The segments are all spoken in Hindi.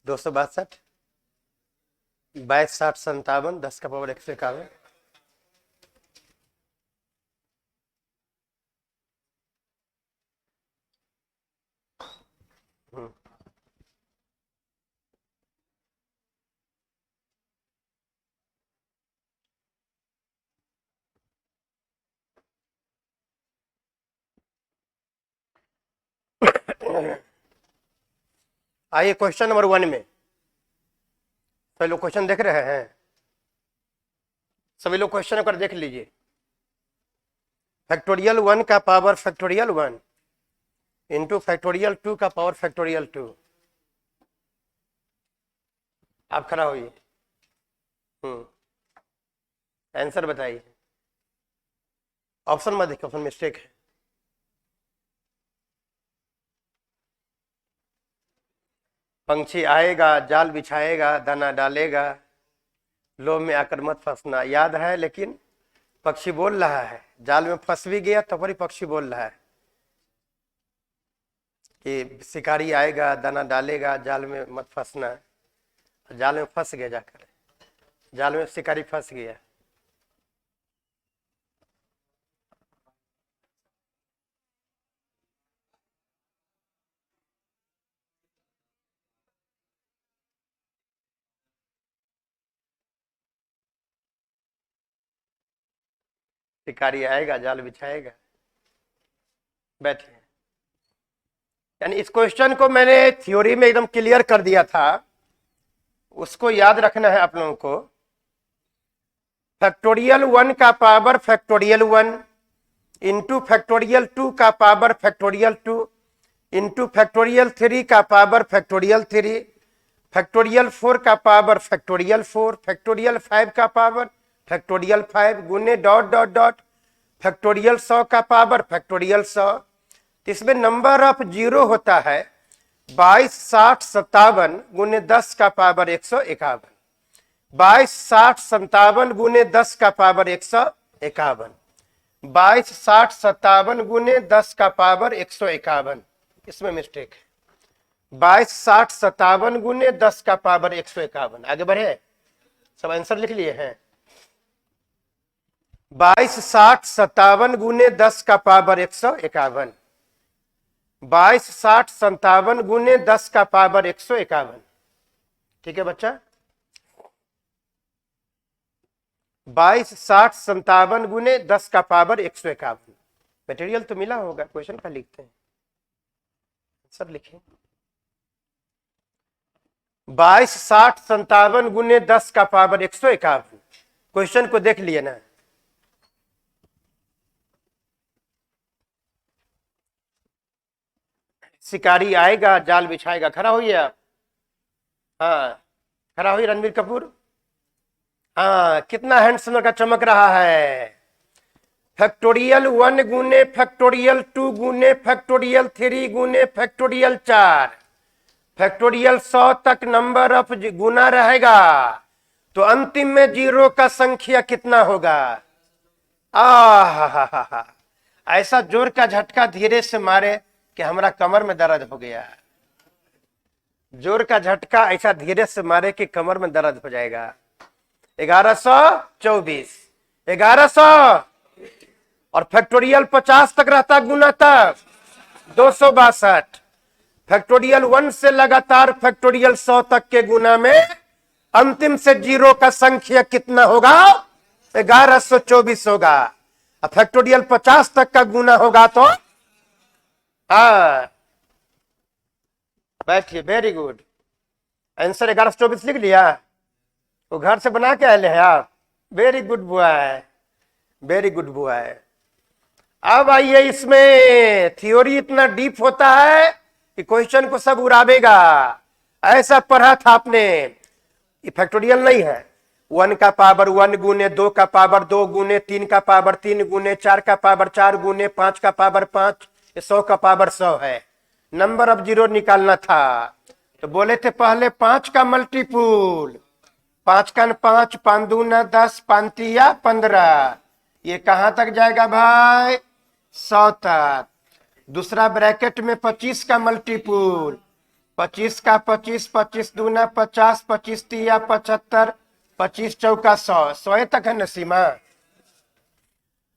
262, 22, 60, 57, 10 का पावर 151। आइए क्वेश्चन नंबर 1 में। सभी लोग क्वेश्चन देख रहे हैं? सभी लोग क्वेश्चन अगर देख लीजिए। फैक्टोरियल 1 का पावर फैक्टोरियल 1 इंटू फैक्टोरियल 2 का पावर फैक्टोरियल 2। आप खड़ा होइए। आंसर बताइए। ऑप्शन मत देखिए, ऑप्शन मिस्टेक है। पंछी आएगा, जाल बिछाएगा, दाना डालेगा, लोभ में आकर मत फंसना। याद है, लेकिन पक्षी बोल रहा है, जाल में फंस भी गया तो वही पक्षी बोल रहा है कि शिकारी आएगा, दाना डालेगा, जाल में मत फंसना। जाल में फंस गया, जाकर जाल में शिकारी फंस गया। शिकारी आएगा, जाल बिछाएगा। बैठे। यानी इस क्वेश्चन को मैंने थ्योरी में एकदम क्लियर कर दिया था, उसको याद रखना है आप लोगों को। फैक्टोरियल 1 का पावर फैक्टोरियल 1 इंटू फैक्टोरियल 2 का पावर फैक्टोरियल 2 इंटू फैक्टोरियल 3 का पावर फैक्टोरियल 3, फैक्टोरियल 4 का पावर फैक्टोरियल 4, फैक्टोरियल 5 का पावर फैक्टोरियल 5 गुने डॉट डॉट डॉट फैक्टोरियल 100 का पावर फैक्टोरियल 100। इसमें नंबर ऑफ जीरो होता है 22, 60, 57 गुने 10 का पावर 151। 22, 60, 57 गुने 10 का पावर 151। 22, 60, 57 गुने 10 का पावर 151। इसमें मिस्टेक है। 22, 60, 57 गुने 10 का पावर 151। आगे बढ़े, सब आंसर लिख लिए हैं। 22, 60, 57 गुने 10 का पावर 151। 22, 60, 57 गुने 10 का पावर 151। ठीक है बच्चा? 22, 60, 57 गुने 10 का पावर 151। मटेरियल तो मिला होगा, क्वेश्चन का लिखते हैं, सब लिखें। 22, 60, 57 गुने 10 का पावर 151। क्वेश्चन को देख लिए ना। शिकारी आएगा, जाल बिछाएगा। खड़ा होइए आप। हाँ, खड़ा होइए रणबीर कपूर। हाँ, कितना हैंडसम का चमक रहा है। फैक्टोरियल 1 गुने फैक्टोरियल 2 गुने फैक्टोरियल 3 गुने फैक्टोरियल 4, फैक्टोरियल 100 तक नंबर ऑफ गुना रहेगा, तो अंतिम में जीरो का संख्या कितना होगा? आ ऐसा जोर का झटका धीरे से मारे कि हमारा कमर में दर्द हो गया। जोर का झटका ऐसा धीरे से मारे कि कमर में दर्द हो जाएगा। 1124, 1100 और फैक्टोरियल 50 तक रहता गुना तक 262। फैक्टोरियल 1 से लगातार फैक्टोरियल 100 तक के गुना में अंतिम से जीरो का संख्या कितना होगा? 1124 होगा। अब फैक्टोरियल 50 तक का गुना होगा तो हाँ, बैठिए। Very good. आंसर 1124 लिख लिया? वो घर से बना के आए हैं आप? Very good boy, very good boy. अब आइए, इसमें थ्योरी इतना डीप होता है कि क्वेश्चन को सब उड़ावेगा। ऐसा पढ़ा था आपने। ये फैक्टोरियल नहीं है। 1 का पावर 1 गुने 2 का पावर 2 गुने 3 का पावर 3 गुने 4 का पावर 4 गुने 5 का पावर 5, 100 का पावर 100 है। नंबर ऑफ जीरो निकालना था तो बोले थे पहले 5 का मल्टीपुल। 5 का 5, 5 दूना 10, 5 तिया 15। ये कहां तक जाएगा भाई? 100 तक। दूसरा ब्रैकेट में 25 का मल्टीपुल। 25 का 25, 25 दूना 50, 25 तिया 75, 25 चौका 100, 100 तक है न सीमा।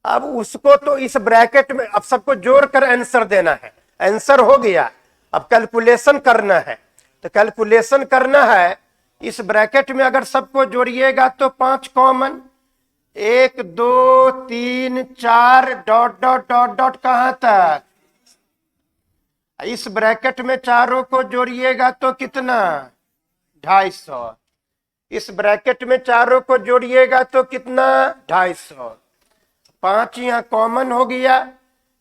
अब उसको तो इस ब्रैकेट में अब सबको जोड़कर आंसर देना है। आंसर हो गया, अब कैलकुलेशन करना है। तो कैलकुलेशन करना है, इस ब्रैकेट में अगर सबको जोड़िएगा तो 5 common, 1 2 3 4 dot dot dot dot कहां तक। इस ब्रैकेट में चारों को जोड़िएगा तो कितना 250। इस ब्रैकेट में चारों को जोड़िएगा तो कितना 250। 5 यहाँ कॉमन हो गया।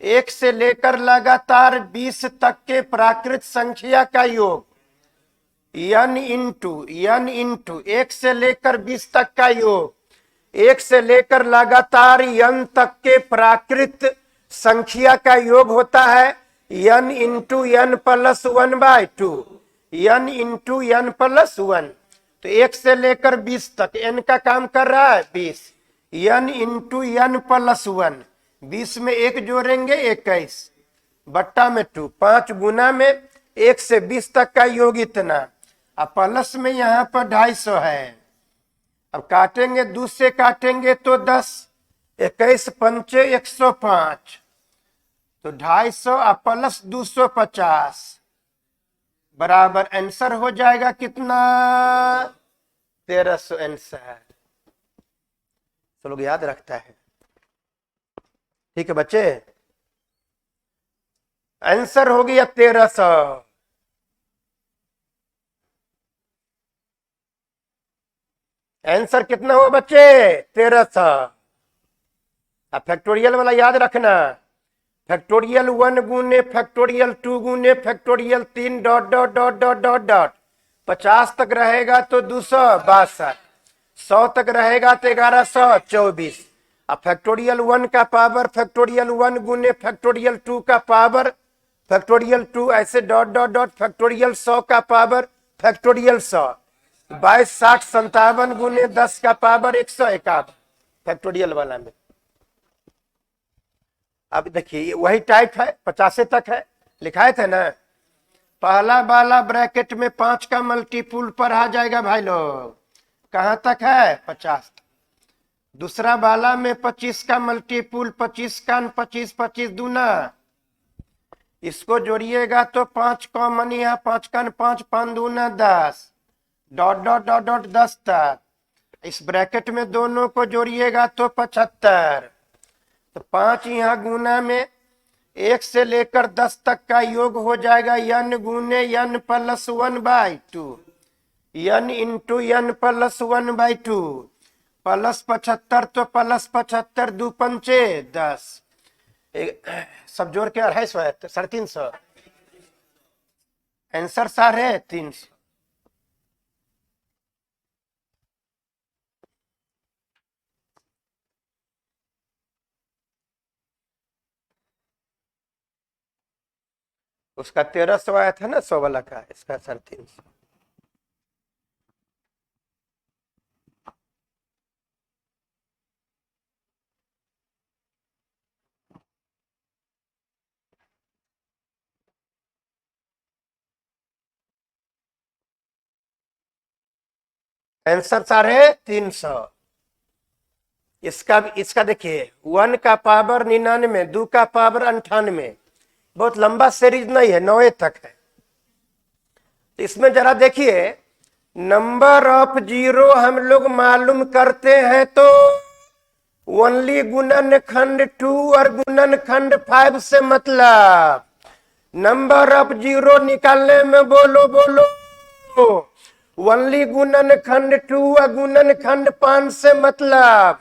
1 से लेकर लगातार 20 तक के प्राकृत संख्या का योग n इंटू 1 से लेकर 20 तक का योग, 1 से लेकर लगातार n तक के प्राकृत संख्या का योग होता है n into n plus 1/2, n into n plus 1। तो 1 से लेकर 20 तक n का काम कर रहा है 20, n इंटू n प्लस 1, 20 में 1 जोड़ेंगे 21 बट्टा में 2, 5 गुना में 1 से 20 तक का योग इतना। अब प्लस में यहाँ पर 250 है। अब काटेंगे 2 से काटेंगे तो 10, 21 पंचे 105, तो 250 और प्लस 250 बराबर आंसर हो जाएगा कितना 1300 आंसर। तो लोग याद रखता है। ठीक है बच्चे, आंसर हो गया 1300। आंसर कितना हुआ बच्चे 1300। अब फैक्टोरियल वाला याद रखना, फैक्टोरियल 1 गुने फैक्टोरियल 2 गुने factorial 3 dot dot dot dot dot dot 50 तक रहेगा तो 262, 100 तक रहेगा तो 1124। अब फैक्टोरियल 1 का पावर फैक्टोरियल 1 गुने फैक्टोरियल 2 का पावर फैक्टोरियल 2, ऐसे डॉट डॉट डॉट फैक्टोरियल 100 का पावर फैक्टोरियल 100, 22 60 57 गुने 10 का पावर 151 फैक्टोरियल वाला में। अब देखिए वही टाइप है, 50 तक है, लिखाए थे ना। पहला वाला ब्रैकेट में 5 का मल्टीपुल पर आ जाएगा भाई लोग, कहां तक है 50। दूसरा वाला में 25 का मल्टीपुल 25 का 25 25 दूना, इसको जोड़िएगा तो 5 कॉमन, यहाँ 5 का 5 5 दूना 10 डॉट डॉट डॉट डॉट 10 तक। इस ब्रैकेट में दोनों को जोड़िएगा तो 75, तो 5 यहाँ गुना में 1 से लेकर 10 तक का योग हो जाएगा n गुने n plus 1/2, n into n plus 1/2 plus 75, तो प्लस 75 2 पंचे 10, सब जोड़ के 250 है, 350। आंसर 350। उसका 1300 आया था ना 100 वाला का, इसका 350। आंसर 350। इसका देखिए 1 का पावर 99, 2 का पावर 98, बहुत लंबा सीरीज नहीं है, 9 तक है। तो इसमें जरा देखिए, नंबर ऑफ जीरो हम लोग मालूम करते हैं तो ओनली गुणनखंड 2 और गुणनखंड 5 से मतलब, नंबर ऑफ जीरो निकालने में बोलो ओनली गुणनखंड 2 और गुणनखंड 5 से मतलब,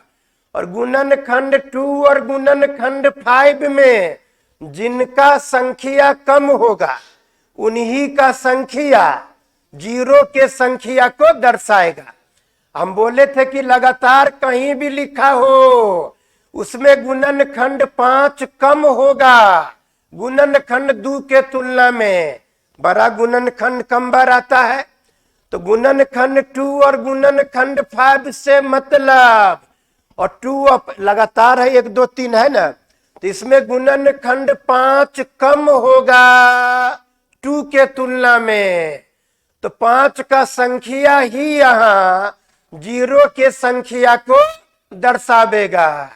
और गुणनखंड 2 और गुणनखंड 5 में जिनका संख्या कम होगा उन्हीं का संख्या जीरो के संख्या को दर्शाएगा। हम बोले थे कि लगातार कहीं भी लिखा हो उसमें गुणनखंड 5 कम होगा, गुणनखंड 2 के तुलना में बड़ा गुणनखंड कम बार आता है। तो गुणनखंड 2 और गुणनखंड 5 से मतलब, और 2 लगातार है 1 2 3 है ना, तो इसमें गुणनखंड 5 कम होगा 2 के तुलना में, तो 5 का संख्या ही यहां 0 के संख्या को दर्शावेगा।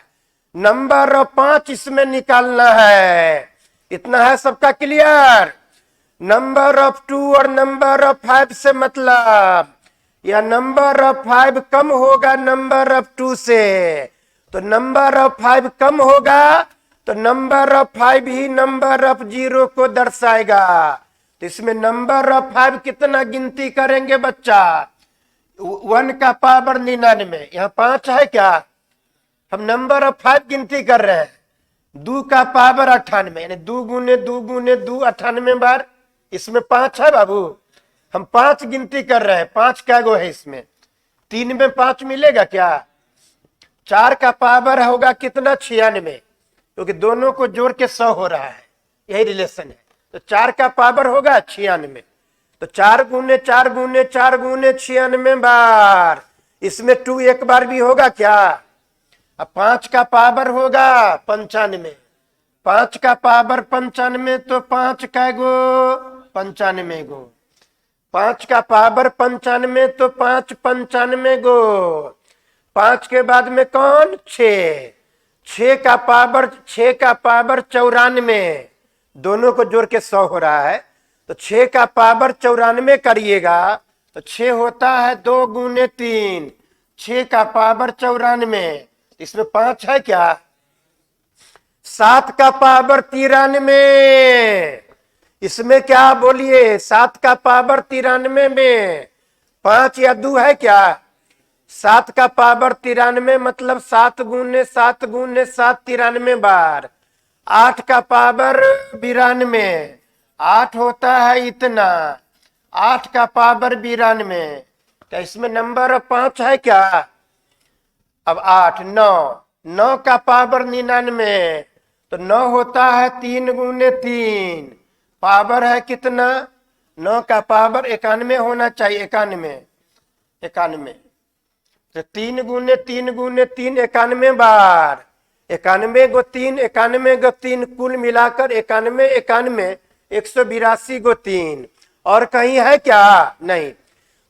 नंबर ऑफ 5 इसमें निकालना है। इतना है सबका क्लियर। नंबर ऑफ 2 और नंबर ऑफ 5 से मतलब या नंबर ऑफ 5 कम होगा नंबर ऑफ 2 से, तो नंबर ऑफ 5 कम होगा तो number of 5 he number of 0 को दर्शाएगा। तो इसमें नंबर ऑफ 5 कितना गिनती करेंगे बच्चा? 1 का पावर 99, यहाँ 5 है क्या? हम नंबर ऑफ 5 गिनती कर रहे हैं। 2 का पावर 98, यानी 2 गुने 2 गुने 2 98 बार। इसमें 5 है बाबू, हम 5 गिनती कर रहे हैं। 5 क्या गो है इसमें? 3 में 5 मिलेगा क्या? 4 का पावर होगा कितना? 96, क्योंकि दोनों को जोड़ के 100 हो रहा है, यही रिलेशन है। तो 4 का पावर होगा 96, तो 4 गुने 4 गुने 4 गुने 96 बार। इसमें 2 एक बार भी होगा क्या? अब 5 का पावर होगा 95, 5 का पावर 95, तो 5 का गो 95 गो। 5 का पावर 95, तो 5 95 गो। 5 के बाद में कौन? 6, 6 का पावर 94, दोनों को जोड़ के 100 हो रहा है, तो 6 का पावर 94 करिएगा तो 6 होता है 2 गुने 3, 6 का पावर 94। इसमें 5 है क्या? 7 का पावर 93, इसमें क्या बोलिए? 7 का पावर 93 में 5 या 2 है क्या? 7 का पावर 93 मतलब 7 गुने 7 गुने 7 93 बार। 8 का पावर 92, 8 होता है इतना, 8 का पावर 92। क्या इसमें नंबर 5 है क्या? अब 8 9, 9 का पावर 99, तो 9 होता है 3 गुने 3, पावर है कितना? 9 का पावर 91 होना चाहिए, 91। तो 3 गुने 3 गुने 3 91 बार। 91 गो 3, 91 गो 3, कुल मिलाकर 91 91 182 गो 3। और कहीं है क्या? नहीं।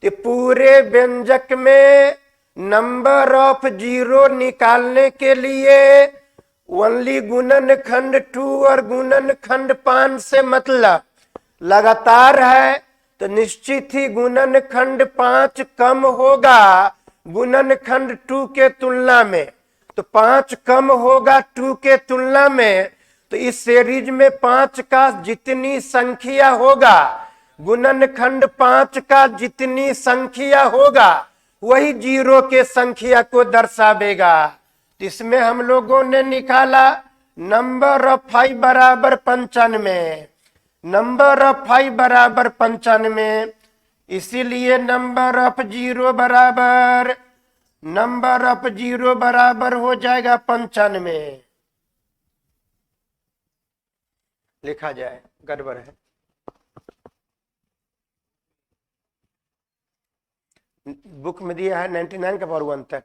तो पूरे व्यंजक में नंबर ऑफ 0 निकालने के लिए ओनली गुणनखंड 2 और गुणनखंड 5 से मतलब लगातार है, तो निश्चित ही गुणनखंड 5 कम होगा गुणनखंड 2 के तुलना में। तो 5 कम होगा 2 के तुलना में, तो इस सीरीज में 5 का जितनी संख्या होगा, गुणनखंड 5 का जितनी संख्या होगा वही 0 के संख्या को दर्शावेगा। इसमें हम लोगों ने निकाला नंबर ऑफ 5 बराबर 95, नंबर ऑफ 5 बराबर 95, इसीलिए नंबर ऑफ 0 बराबर, नंबर ऑफ 0 बराबर हो जाएगा 95। लिखा जाए, गड़बड़ है। बुक में दिया है 99 का पावर 1 तक।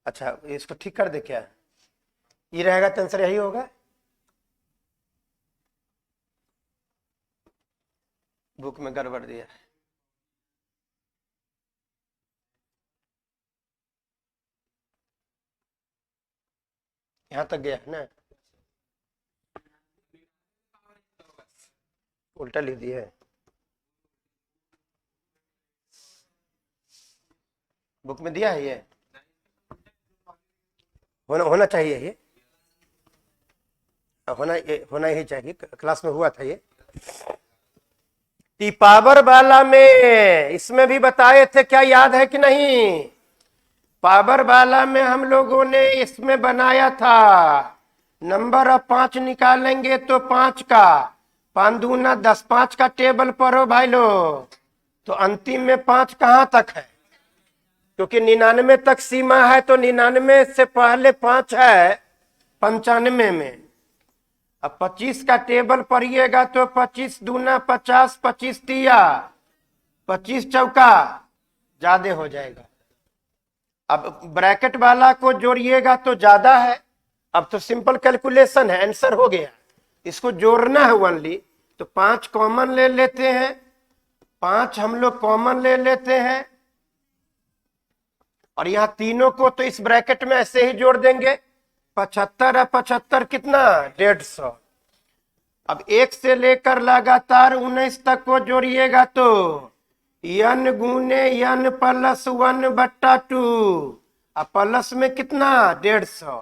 अच्छा, इसको ठीक कर दे क्या? ये रहेगा तो आंसर यही होगा। बुक में गड़बड़ दिया है। यहां तक गया है ना? उल्टा लिख दिया है। बुक में दिया है ये, होना चाहिए ये, होना ही चाहिए। क्लास में हुआ था ये। पावर वाला में इसमें भी बताए थे, क्या याद है कि नहीं? पावर वाला में हम लोगों ने इसमें बनाया था, नंबर ऑफ 5 निकालेंगे तो 5 का 5 दूना 10, 5 का टेबल पर हो भाई लोग, तो अंतिम में 5 कहां तक है? क्योंकि 99 तक सीमा है, तो 99 से पहले 5 है 95 में। अब 25 का टेबल पढ़िएगा तो 25 दूना 50, 25 तिया 25 चौका ज्यादा हो जाएगा। अब ब्रैकेट वाला को जोड़िएगा तो ज्यादा है। अब तो सिंपल कैलकुलेशन है, आंसर हो गया। इसको जोड़ना है ओनली, तो 5 कॉमन ले लेते हैं, 5 हम लोग कॉमन ले लेते हैं, और यहां तीनों को तो इस ब्रैकेट में ऐसे ही जोड़ देंगे। 75 है, 75 कितना 150। अब 1 से लेकर लगातार 19 तक को जोड़िएगा तो n गुने n प्लस 1/2। अब प्लस में कितना 150,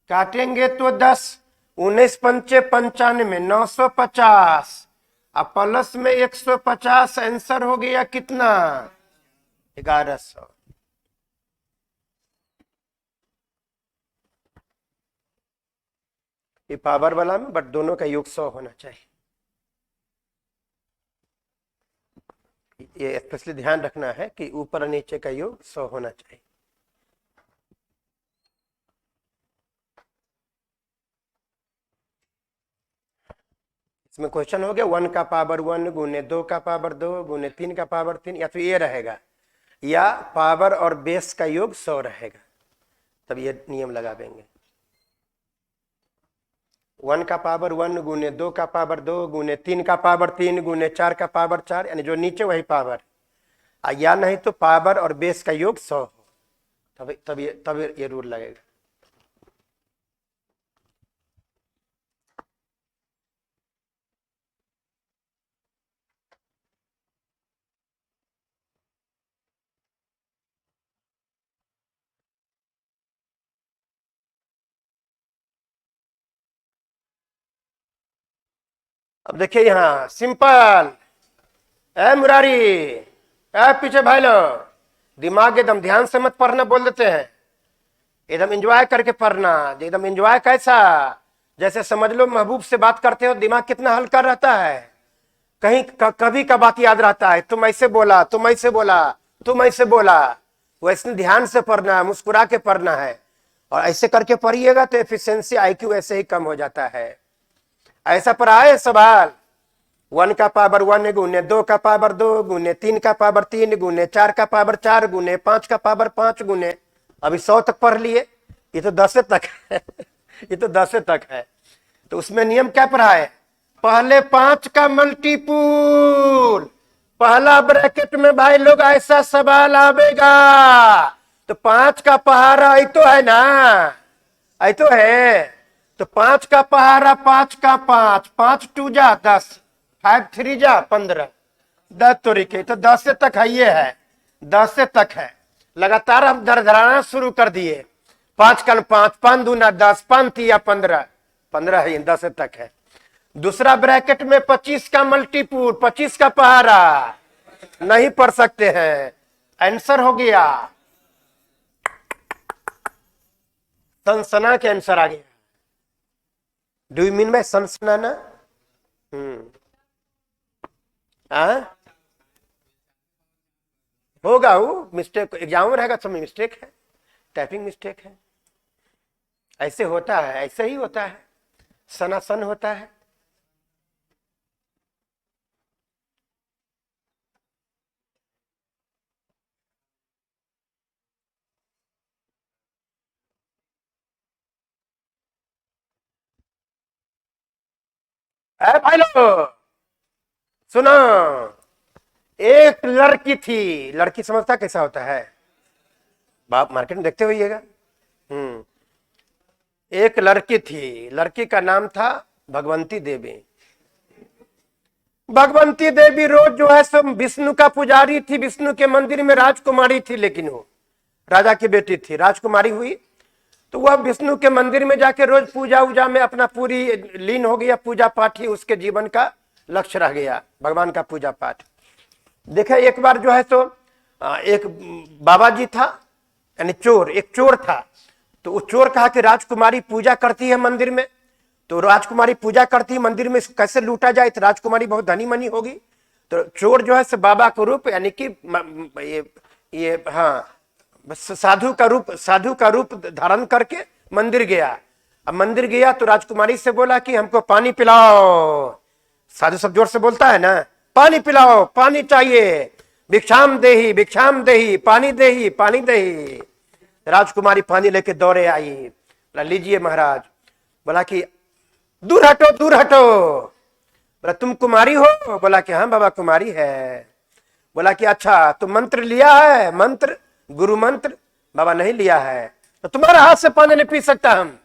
काटेंगे तो 10, 19 पंचे 95, 950। अब प्लस में 150, आंसर हो गया कितना 1100। ये पावर वाला में बट दोनों का योग 100 होना चाहिए। ये स्पेशली ध्यान रखना है कि ऊपर और नीचे का योग 100 होना चाहिए। इसमें क्वेश्चन हो गया 1 का पावर 1 गुने 2 का पावर 2 गुने 3 का पावर 3, या तो ये रहेगा या पावर और बेस का योग 100 रहेगा, तब ये नियम लगा देंगे। 1 का पावर 1 गुने 2 का पावर 2 गुने 3 का पावर 3 गुने 4 का पावर 4, यानी जो नीचे वही पावर, या नहीं तो पावर और बेस का योग 100 हो, तब ये रूल लगेगा। अब देखिए यहां सिंपल, ए मुरारी, ए पीछे भाई लोग, दिमाग एकदम ध्यान से मत पढ़ना बोल देते हैं, एकदम एंजॉय करके पढ़ना। एकदम एंजॉय कैसा, जैसे समझ लो महबूब से बात करते हो, दिमाग कितना हल्का रहता है, कहीं कभी का बात याद रहता है, तुम ऐसे बोला, तुम ऐसे बोला, तुम ऐसे बोला। वैसे ध्यान से पढ़ना है, मुस्कुरा के पढ़ना है, और ऐसे करके पढ़िएगा तो एफिशिएंसी IQ ऐसे ही कम हो जाता है। ऐसा पर आए सवाल 1 का पावर 1 गुने 2 का पावर 2 गुने 3 का पावर 3 गुने 4 का पावर 4 गुने 5 का पावर 5 गुने, अभी 100 तक पढ़ लिए, ये तो 10 तक है ये तो 10 तक है। तो उसमें नियम क्या पढ़ा है, पहले 5 का मल्टीपुल, पहला ब्रैकेट में भाई लोग ऐसा सवाल आवेगा तो 5 का पहाड़ा आई तो है ना, आई तो है, तो 5 का पहाड़ा 5 का 5, 5 2 जा 10, 5 3 जा 15, 10 तरीके, तो 10 से तक है, ये है 10 से तक है। लगातार हम धड़धड़ाना शुरू कर दिए, 5 का 5, 5 दूना 10, 5 3 15, 15 है, 10 तक है। दूसरा ब्रैकेट में 25 का मल्टीपुल, 25 का पहाड़ा नहीं पढ़ सकते हैं, आंसर हो गया सनसना के आंसर आ गया। डू यू मीन बाय सनसनाना? होगा वो मिस्टेक, एग्जाम में रहेगा सब में मिस्टेक है, टाइपिंग मिस्टेक है, ऐसे होता है, ऐसे ही होता है, सनासन होता है। भाई लोग सुनो, एक लड़की थी, लड़की समझता कैसा होता है, बाप मार्केट में देखते होइएगा। एक लड़की थी, लड़की का नाम था भगवंती देवी। भगवंती देवी रोज जो है सब विष्णु का पुजारी थी, विष्णु के मंदिर में राजकुमारी थी, लेकिन वो राजा की बेटी थी, राजकुमारी हुई तो वह विष्णु के मंदिर में जाके रोज पूजा उजा में अपना पूरी लीन हो गया, पूजा पाठ ही उसके जीवन का लक्ष्य रह गया, भगवान का पूजा पाठ। देखे एक बार जो है तो एक बाबा जी था, यानी चोर, एक चोर था, तो वो चोर कहा कि राजकुमारी पूजा करती है मंदिर में, तो राजकुमारी पूजा करती है मंदिर में, कैसे लूटा जाए, तो राजकुमारी बहुत धनी मनी होगी। तो चोर जो है से बाबा को रूप, यानी कि ये हाँ साधु का रूप धारण करके मंदिर गया। अब मंदिर गया तो राजकुमारी से बोला कि हमको पानी पिलाओ, साधु सब जोर से बोलता है ना, पानी पिलाओ, पानी चाहिए, भिक्षाम देही, भिक्षाम देही, पानी देही, पानी देही। राजकुमारी पानी लेके दौड़े आई, बोला लीजिए महाराज। बोला कि दूर हटो दूर हटो। बोला तुम कुमारी हो? बोला कि हाँ बाबा कुमारी है। बोला कि अच्छा तुम मंत्र लिया है? मंत्र, गुरु मंत्र? बाबा नहीं लिया है। तो तुम्हारे हाथ से पानी नहीं पी सकता हम।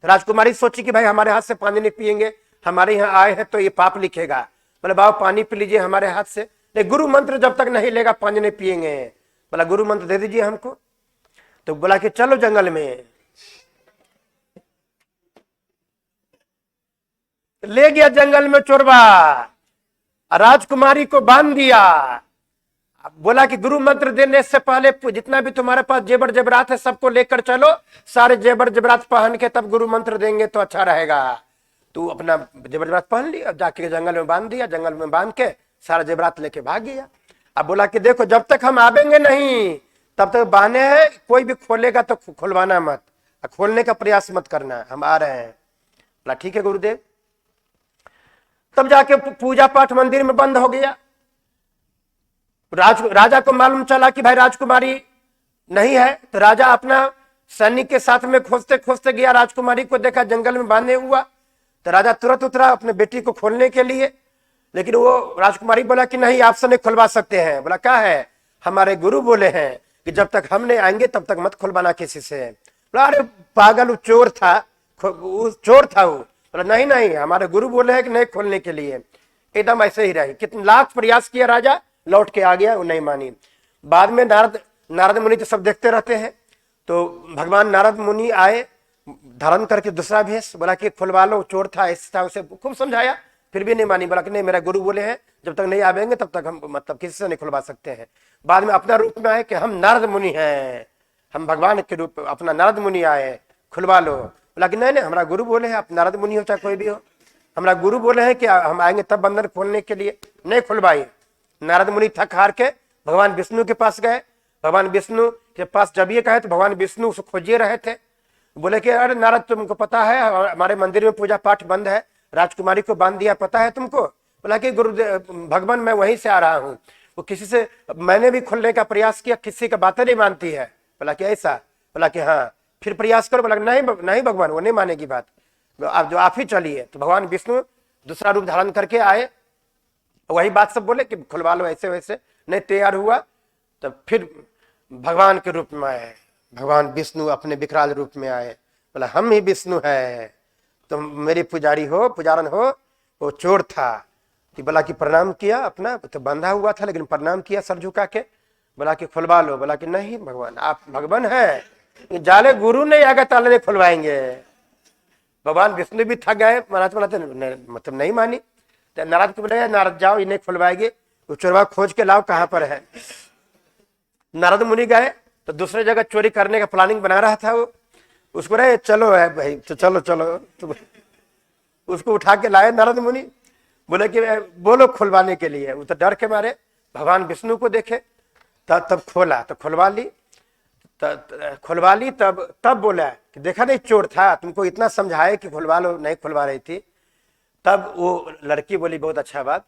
राजकुमारी सोची कि भाई हमारे हाथ से पानी नहीं पिएंगे, हमारे यहाँ आए हैं तो ये पाप लिखेगा। बोले बाबा पानी पी लीजिए हमारे हाथ से। नहीं, गुरु मंत्र जब तक नहीं लेगा पानी नहीं पिएंगे। बोला गुरु मंत्र दे दीजिए हमको। तो बोला कि चलो जंगल में। ले गया जंगल में चोरबा, राजकुमारी को बांध दिया। बोला कि गुरु मंत्र देने से पहले जितना भी तुम्हारे पास जेबर जेबरात है सबको लेकर चलो, सारे जेबर जेबरात पहन के तब गुरु मंत्र देंगे तो अच्छा रहेगा। तू अपना जेबर जेबरात पहन लिया, जाके जंगल में बांध दिया। जंगल में बांध के सारा जेबरात लेके भाग गया। अब बोला कि देखो जब तक हम आवेंगे नहीं तब तक बांधे हैं, कोई भी खोलेगा तो खुलवाना मत, खोलने का प्रयास मत करना, हम आ रहे हैं। बोला ठीक है गुरुदेव। तब जाके पूजा पाठ मंदिर में बंद हो गया। राजा को मालूम चला कि भाई राजकुमारी नहीं है, तो राजा अपना सैनिक के साथ में खोजते खोजते गया, राजकुमारी को देखा जंगल में बांधे हुआ। तो राजा तुरंत उतरा अपने बेटी को खोलने के लिए, लेकिन वो राजकुमारी बोला कि नहीं आपसे नहीं खुलवा सकते हैं। बोला क्या है? हमारे गुरु बोले हैं कि जब तक हम नहीं आएंगे तब तक मत खुलवाना किसी से। बोला अरे पागल, वो चोर था, चोर था वो। बोला नहीं नहीं हमारे गुरु बोले हैं कि नहीं खोलने के लिए। एकदम ऐसे ही रही, कितने लाख प्रयास किया राजा, लौट के आ गया, वो नहीं मानी। बाद में नारद मुनि तो सब देखते रहते हैं, तो भगवान नारद मुनि आए धारण करके दूसरा भेष। बोला कि खुलवा लो, चोर था ऐसा था, उसे खूब समझाया फिर भी नहीं मानी। बोला कि नहीं मेरा गुरु बोले हैं जब तक नहीं आवेंगे तब तक हम मतलब किसी से नहीं खुलवा सकते हैं। बाद में अपना रूप में आए कि हम नारद मुनि हैं, हम भगवान के रूप अपना नारद मुनि आए, खुलवा लो। बोला कि नहीं नहीं हमारा गुरु बोले हैं, आप नारद मुनि हो चाहे कोई भी हो, हमारा गुरु बोले हैं कि हम आएंगे तब बंधन खोलने के लिए। नहीं खुलवाई। नारद मुनि थक हार के भगवान विष्णु के पास गए। भगवान विष्णु के पास जब ये कहे तो भगवान विष्णु उसको खोजिए रहे थे। बोले कि अरे नारद तुमको पता है हमारे मंदिर में पूजा पाठ बंद है, राजकुमारी को बांध दिया, पता है तुमको? बोला कि गुरुदेव भगवान मैं वहीं से आ रहा हूँ, वो किसी से मैंने भी खोलने का प्रयास किया, किसी का बातें नहीं मानती है। बोला कि ऐसा? बोला कि हाँ फिर प्रयास करो। बोला नहीं नहीं भगवान वो नहीं मानेगी बात, आप जो आप ही चलिए। तो भगवान विष्णु दूसरा रूप धारण करके आए, वही बात सब बोले कि खुलवा लो ऐसे वैसे। नहीं तैयार हुआ तब फिर भगवान के रूप में आए, भगवान विष्णु अपने विकराल रूप में आए। बोला हम ही विष्णु है, तुम मेरे पुजारी हो, पुजारन हो। वो चोर था। तो बोला कि प्रणाम किया, अपना तो बंधा हुआ था लेकिन प्रणाम किया सर झुका के। बोला कि खुलवा लो। बोला कि नहीं भगवान आप भगवान है, जाले गुरु नहीं आगे ताले नहीं खुलवाएंगे। भगवान विष्णु भी थक गए, महाराज मतलब नहीं मानी। तो नारद को बोले नारद जाओ इन्हें खुलवाएंगे, वो चोरवा खोज के लाओ कहाँ पर है। नारद मुनि गए तो दूसरे जगह चोरी करने का प्लानिंग बना रहा था वो, उसको रहे चलो है भाई तो चलो चलो, तो उसको उठा के लाए नारद मुनि। बोले कि बोलो खुलवाने के लिए। वो तो डर के मारे भगवान विष्णु को देखे, तब खोला तो खुलवा ली। तब बोला कि देखा नहीं चोर था, तुमको इतना समझाए कि खुलवा लो, नहीं खुलवा रही थी। तब वो लड़की बोली बहुत अच्छा बात,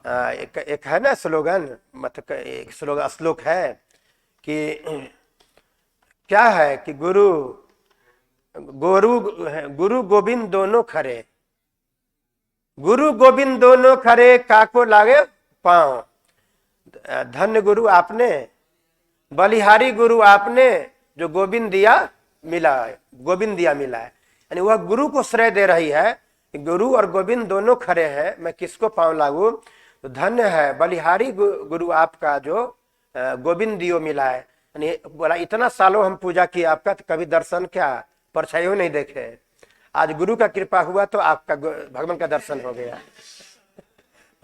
एक है ना स्लोगन, मतलब एक श्लोक है कि क्या है कि गुरु गोविंद दोनों खरे, गुरु गोविंद दोनों खरे काको लागे पांव। धन्य गुरु आपने, बलिहारी गुरु आपने, जो गोविंद दिया मिला है, गोविंद दिया मिला है। यानी वह गुरु को श्रेय दे रही है कि गुरु और गोविंद दोनों खरे हैं, मैं किसको पांव लागू। तो धन्य है बलिहारी गुरु आपका जो गोविंद दियो मिला है। यानी बोला इतना सालों हम पूजा किए आपका तो कभी दर्शन क्या परछाइयों नहीं देखे, आज गुरु का कृपा हुआ तो आपका भगवान का दर्शन हो गया,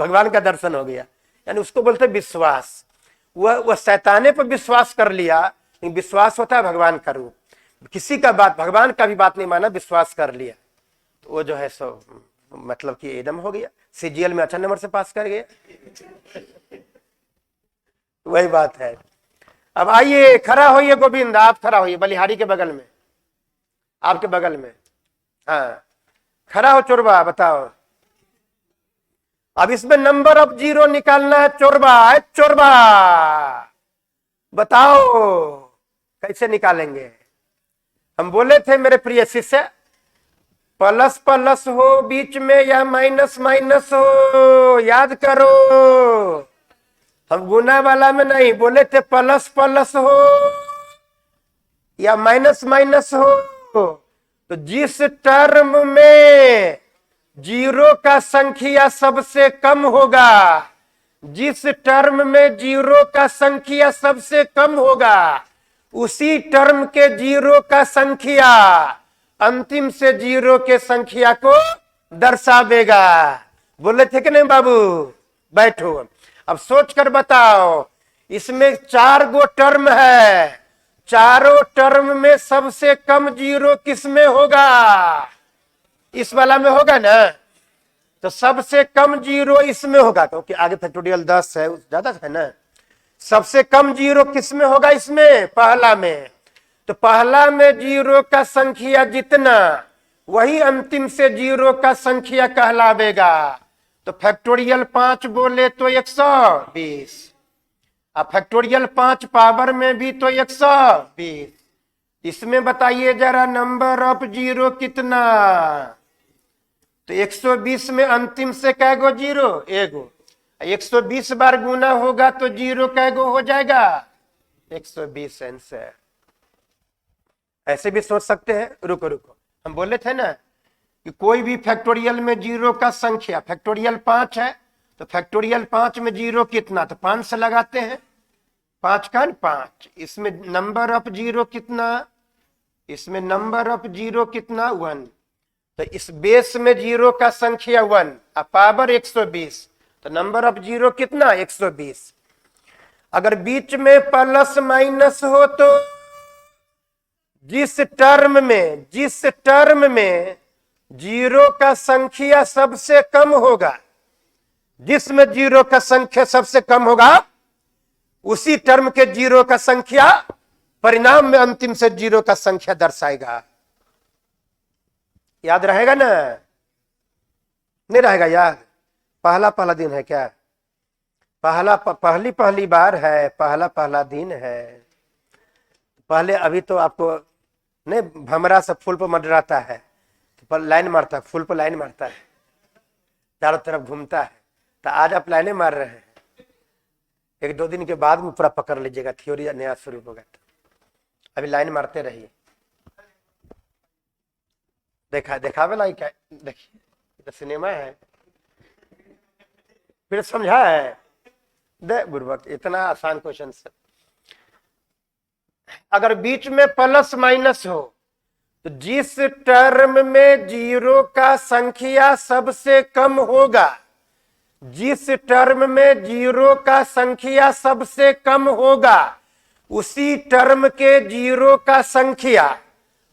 भगवान का दर्शन हो गया। यानी उसको बोलते विश्वास। वह शैताने पर विश्वास कर लिया, लेकिन विश्वास होता है भगवान का रूप। किसी का बात, भगवान का भी बात नहीं माना, विश्वास कर लिया तो वो जो है सो मतलब कि एकदम हो गया, सीजीएल में अच्छा नंबर से पास कर गया। वही बात है। अब आइए खड़ा होइए गोविंद, आप खड़ा होइए बलिहारी के बगल में, आपके बगल में। हाँ खड़ा हो चोरबा, बताओ अब इसमें नंबर ऑफ 0 निकालना है। चोरबा है चोरबा, बताओ कैसे निकालेंगे? हम बोले थे मेरे प्रिय शिष्य, प्लस प्लस हो बीच में या माइनस माइनस हो, याद करो। हम गुना वाला में नहीं बोले थे, प्लस प्लस हो या माइनस माइनस हो। तो जिस टर्म में जीरो का संख्या सबसे कम होगा, जिस टर्म में जीरो का संख्या सबसे कम होगा, उसी टर्म के जीरो का संख्या अंतिम से जीरो के संख्या को दर्शावेगा। बोले थे कि नहीं बाबू? बैठो, अब सोच कर बताओ। इसमें 4 गो टर्म है, चारों टर्म में सबसे कम जीरो किसमें होगा? इस वाला में होगा ना। तो सबसे कम जीरो इसमें होगा, क्योंकि आगे फैक्टोरियल 10 है, ज्यादा है ना। सबसे कम जीरो किसमें होगा? इसमें, पहला में। तो पहला में जीरो का संख्या जितना, वही अंतिम से जीरो का संख्या कहलावेगा। तो फैक्टोरियल 5 बोले तो 120, अब फैक्टोरियल 5 पावर में भी तो 120। इसमें बताइए जरा नंबर ऑफ जीरो कितना? तो 120 में अंतिम से कै गो जीरो? एगो। 120 बार गुना होगा तो जीरो कै गो हो जाएगा? 120 आंसर। ऐसे भी सोच सकते हैं। रुको रुको, हम बोले थे ना कि कोई भी फैक्टोरियल में जीरो का संख्या, फैक्टोरियल 5 है तो फैक्टोरियल 5 में जीरो कितना? तो 5 से लगाते हैं, 5 का 5। इसमें नंबर ऑफ जीरो कितना? इसमें नंबर ऑफ जीरो कितना? 1। तो इस बेस में जीरो का संख्या 1 और पावर 120, तो नंबर ऑफ जीरो कितना? 120। अगर बीच में प्लस माइनस हो तो जिस टर्म में जीरो का संख्या सबसे कम होगा, जिसमें जीरो का संख्या सबसे कम होगा, उसी टर्म के जीरो का संख्या परिणाम में अंतिम से जीरो का संख्या दर्शाएगा। याद रहेगा ना? नहीं रहेगा याद? पहला दिन है क्या? पहली बार है, पहला दिन है। पहले अभी तो आपको नहीं, भमरा से फूल पर मंडराता है, पर लाइन मारता है, फूल पर लाइन मारता है, चारों तरफ घूमता है। तो आज आप लाइनें मार रहे हैं, 1-2 दिन के बाद में पूरा पकड़ लीजिएगा, थ्योरी नया शुरू होगा। तो अभी लाइन मारते रहिए। देखावे लाइक है, देखिए तो सिनेमा है, फिर समझा है? दे बुर्बक, इतना आसान क्वेश्चन से। अगर बीच में प्लस माइनस हो तो जिस टर्म में जीरो का संख्या सबसे कम होगा, जिस टर्म में जीरो का संख्या सबसे कम होगा, उसी टर्म के जीरो का संख्या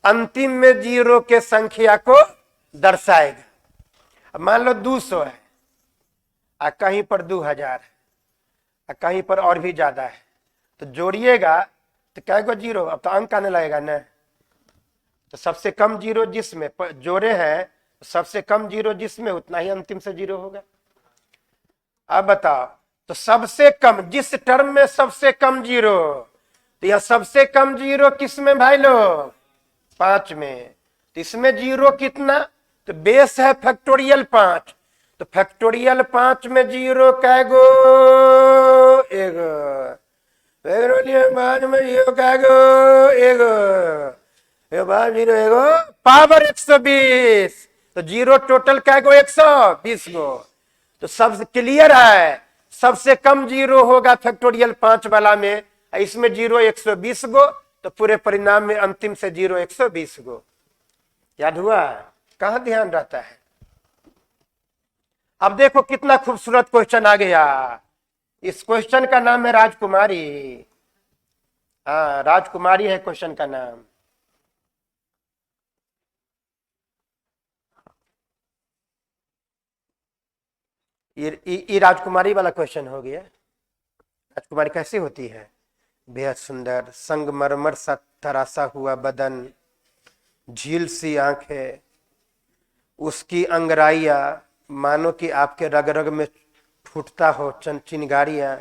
अंतिम में जीरो के संख्या को दर्शाएगा। अब मान लो 200 है और कहीं पर 2000 है और कहीं पर और भी ज्यादा है, तो जोड़िएगा तो कै गो जीरो? अब तो अंक आने लगेगा ना। तो सबसे कम जीरो जिसमें जोड़े हैं, सबसे कम जीरो जिसमें, उतना ही अंतिम से जीरो होगा। अब बताओ, तो सबसे कम जिस टर्म में सबसे कम जीरो, तो यह सबसे कम जीरो किसमें भाई लोग? 5 में। तो इसमें जीरो कितना? तो बेस है फैक्टोरियल 5, तो फैक्टोरियल 5 में जीरो कै गो? एगो। फैक्टोरियल 5 में जीरो कै गो? एगो। जीरो एगो पावर 120, तो जीरो टोटल कै गो? 120 गो। तो सब क्लियर है, सबसे कम जीरो होगा फैक्टोरियल 5 वाला में, इसमें जीरो 120 गो, तो पूरे परिणाम में अंतिम से जीरो 120 गो। याद हुआ? कहां ध्यान रहता है? अब देखो कितना खूबसूरत क्वेश्चन आ गया। इस क्वेश्चन का नाम है राजकुमारी। हाँ, राजकुमारी है क्वेश्चन का नाम। ये राजकुमारी वाला क्वेश्चन हो गया। राजकुमारी कैसी होती है? बेहद सुंदर, संगमरमर सा तरासा हुआ बदन, झील सी आंखें, उसकी अंगराइया मानो कि आपके रग रग में फूटता हो चिनगारियां।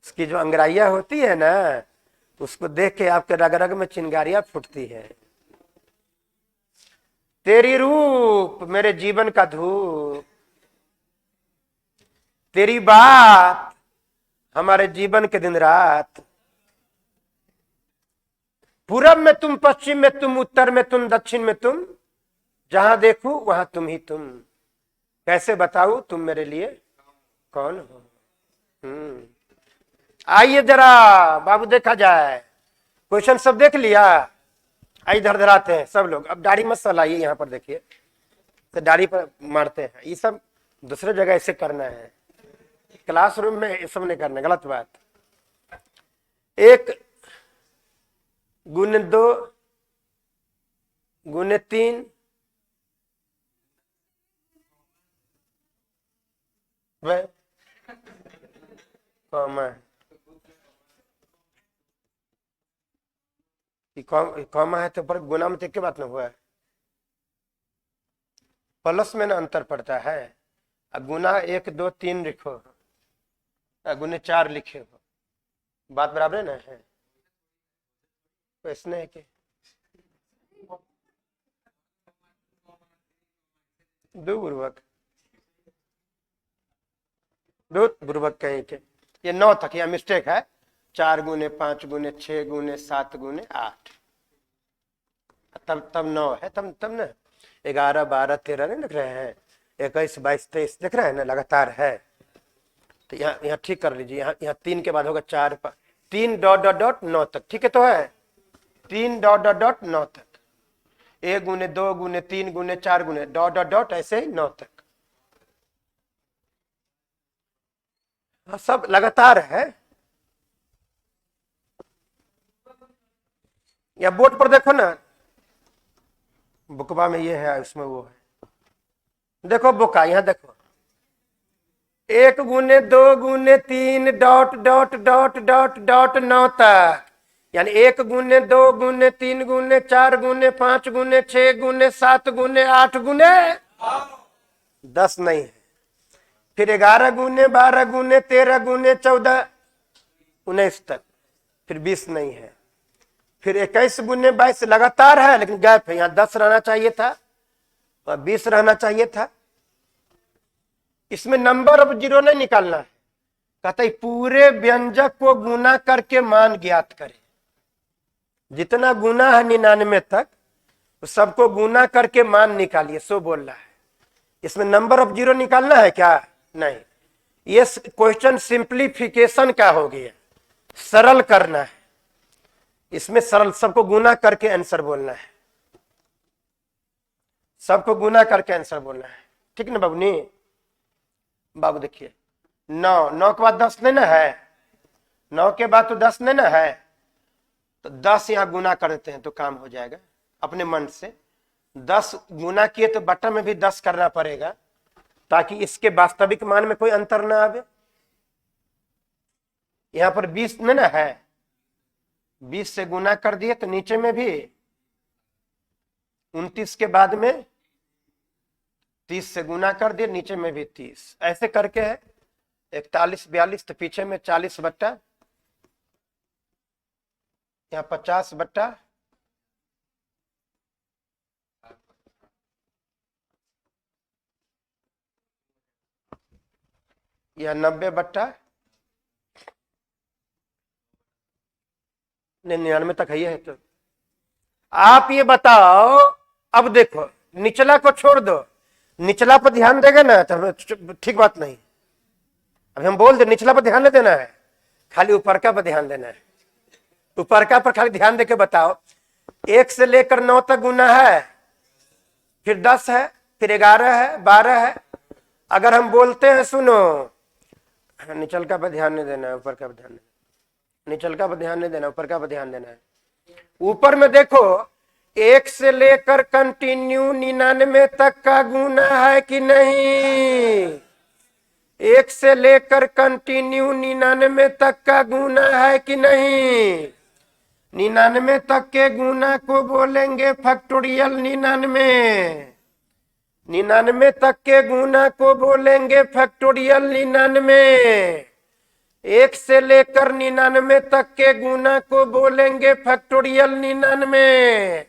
उसकी जो अंगराइया होती है ना, उसको देख के आपके रग रग में चिंगारियां फूटती है। तेरी रूप मेरे जीवन का धूप, तेरी बात हमारे जीवन के दिन रात। पूरब में तुम, पश्चिम में तुम, उत्तर में तुम, दक्षिण में तुम, जहां देखूं वहां तुम ही तुम। कैसे बताऊं तुम मेरे लिए कौन हो। आइए जरा बाबू देखा जाए, क्वेश्चन सब देख लिया। आइए इधर धर आते हैं सब लोग। अब दाढ़ी मत लाइए, यहाँ पर देखिए तो दाढ़ी पर मारते हैं। ये सब दूसरे जगह ऐसे करना है, क्लासरूम में ये सब नहीं करना, गलत बात। 1 गुने 2 गुने 3 कॉमा, कॉमा है तो पर गुना में क्या बात ना हुआ है। प्लस में ना अंतर पड़ता है। अब गुना 1 2 3 लिखो, गुने 4 लिखे हो, बात बराबर है ना है। तो इसने है कि दो बुर्बक कहीं के, ये 9 तक यहाँ मिस्टेक है। 4 गुने 5 गुने 6 गुने 7 गुने 8, तब 9 है, तब ना 11 12 13 नहीं लिख रहे हैं, 21 22 23 लिख रहे हैं ना, लगातार है। तो यहाँ ठीक कर लीजिए। यहाँ 3 के बाद होगा 4 3 डॉट डॉट डॉट 9 तक, ठीक है। तो है 3 डॉट डॉट डॉट 9 तक, 1 गुने 2 गुने 3 गुने 4 गुने डॉट डॉट डॉट, ऐसे ही 9 तक। सब लगातार है। या बोर्ड पर देखो ना, बुकवा में ये है, उसमें वो है। देखो बुका, यहाँ देखो 1 गुने 2 गुने 3 dot dot dot dot dot 9 तक, यानी 1 गुने 2 गुने 3 गुने 4 गुने 5 गुने 6 गुने 7 गुने 8 गुने 10 नहीं है। फिर 11 गुने 12 गुने 13 गुने 14 19 तक, फिर 20 नहीं है। फिर 21 गुने 22 लगातार है, लेकिन गैप है। यहाँ 10 रहना चाहिए था और 20 रहना चाहिए था। इसमें नंबर ऑफ जीरो नहीं निकालना है। कहता है पूरे व्यंजक को गुना करके मान ज्ञात करें। जितना गुना है 99 तक, सबको गुना करके मान निकालिए, सो बोल रहा है। इसमें नंबर ऑफ जीरो निकालना है क्या? नहीं। ये क्वेश्चन सिंप्लीफिकेशन का हो गया, सरल करना है। इसमें सरल, सबको गुना करके आंसर बोलना है, सबको गुना करके आंसर बोलना है, ठीक ना बाबू? नहीं बाबू देखिए, 9 के बाद 10 नहीं ना है, 9 के बाद तो 10 नहीं ना है, तो 10 यहां गुना कर देते हैं तो काम हो जाएगा अपने मन से। 10 गुना किए तो बटा में भी 10 करना पड़ेगा, ताकि इसके वास्तविक मान में कोई अंतर ना आवे। यहां पर 20 नहीं ना है, 20 से गुना कर दिए तो नीचे में भी 29 के बाद में 30 से गुना कर दिए, नीचे में भी 30, ऐसे करके है 41 42, तो पीछे में 40 बट्टा, यहाँ 50 बट्टा, यह 90 बट्टा 99 तक है। तो आप ये बताओ, अब देखो निचला को छोड़ दो, निचला पर ध्यान देगा ना तो ठीक बात नहीं। अब हम बोल दे निचला पर ध्यान नहीं देना है, खाली ऊपर का पर ध्यान देना है। ऊपर का पर खाली ध्यान देके बताओ, 1 से लेकर 9 तक गुना है, फिर 10 है, फिर 11 है, 12 है। अगर हम बोलते हैं सुनो, निचल का पर ध्यान नहीं देना है, ऊपर का पर ध्यान, निचल का पर ध्यान नहीं देना, ऊपर का पर ध्यान देना है। ऊपर में देखो 1 से लेकर कंटिन्यू 99 तक का गुना है कि नहीं? 1 से लेकर कंटिन्यू 99 तक का गुना है कि नहीं? 99 तक के गुना को बोलेंगे फैक्टोरियल 99। 99 तक के गुना को बोलेंगे फैक्टोरियल 99। 1 से लेकर 99 तक के गुना को बोलेंगे फैक्टोरियल 99।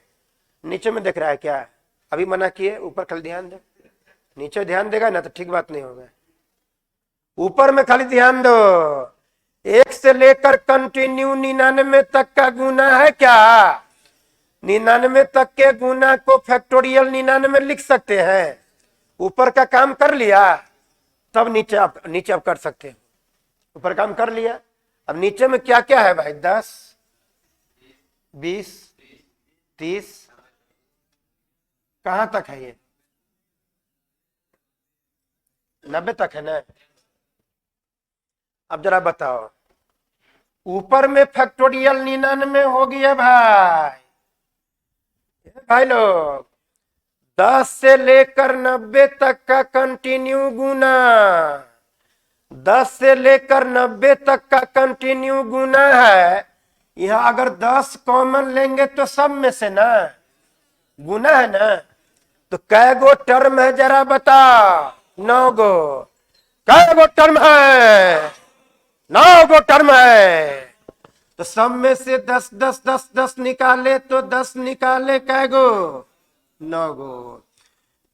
नीचे में देख रहा है क्या? अभी मना किए, ऊपर खाली ध्यान दे। नीचे ध्यान देगा ना तो ठीक बात नहीं होगा, ऊपर में खाली ध्यान दो। 1 से लेकर कंटिन्यू 99 तक का गुना है क्या? 99 तक के गुना को फैक्टोरियल 99 लिख सकते हैं। ऊपर का काम कर लिया, तब नीचे आप कर सकते हैं। ऊपर काम कर लिया, अब नीचे में क्या क्या है भाई? 10, 20, 30, कहां तक है? ये 90 तक है ना। अब जरा बताओ, ऊपर में फैक्टोरियल 99 हो गया भाई लोग। 10 से लेकर 90 तक का कंटिन्यू गुना, 10 से लेकर 90 तक का कंटिन्यू गुना है। यहां अगर 10 कॉमन लेंगे तो सब में से ना गुना है ना। तो कै गो टर्म है जरा बता? 9 गो। कै गो टर्म है? 9 गो टर्म है। तो सब में से 10 10 10 10 निकाले तो 10 निकाले कै गो? 9 गो।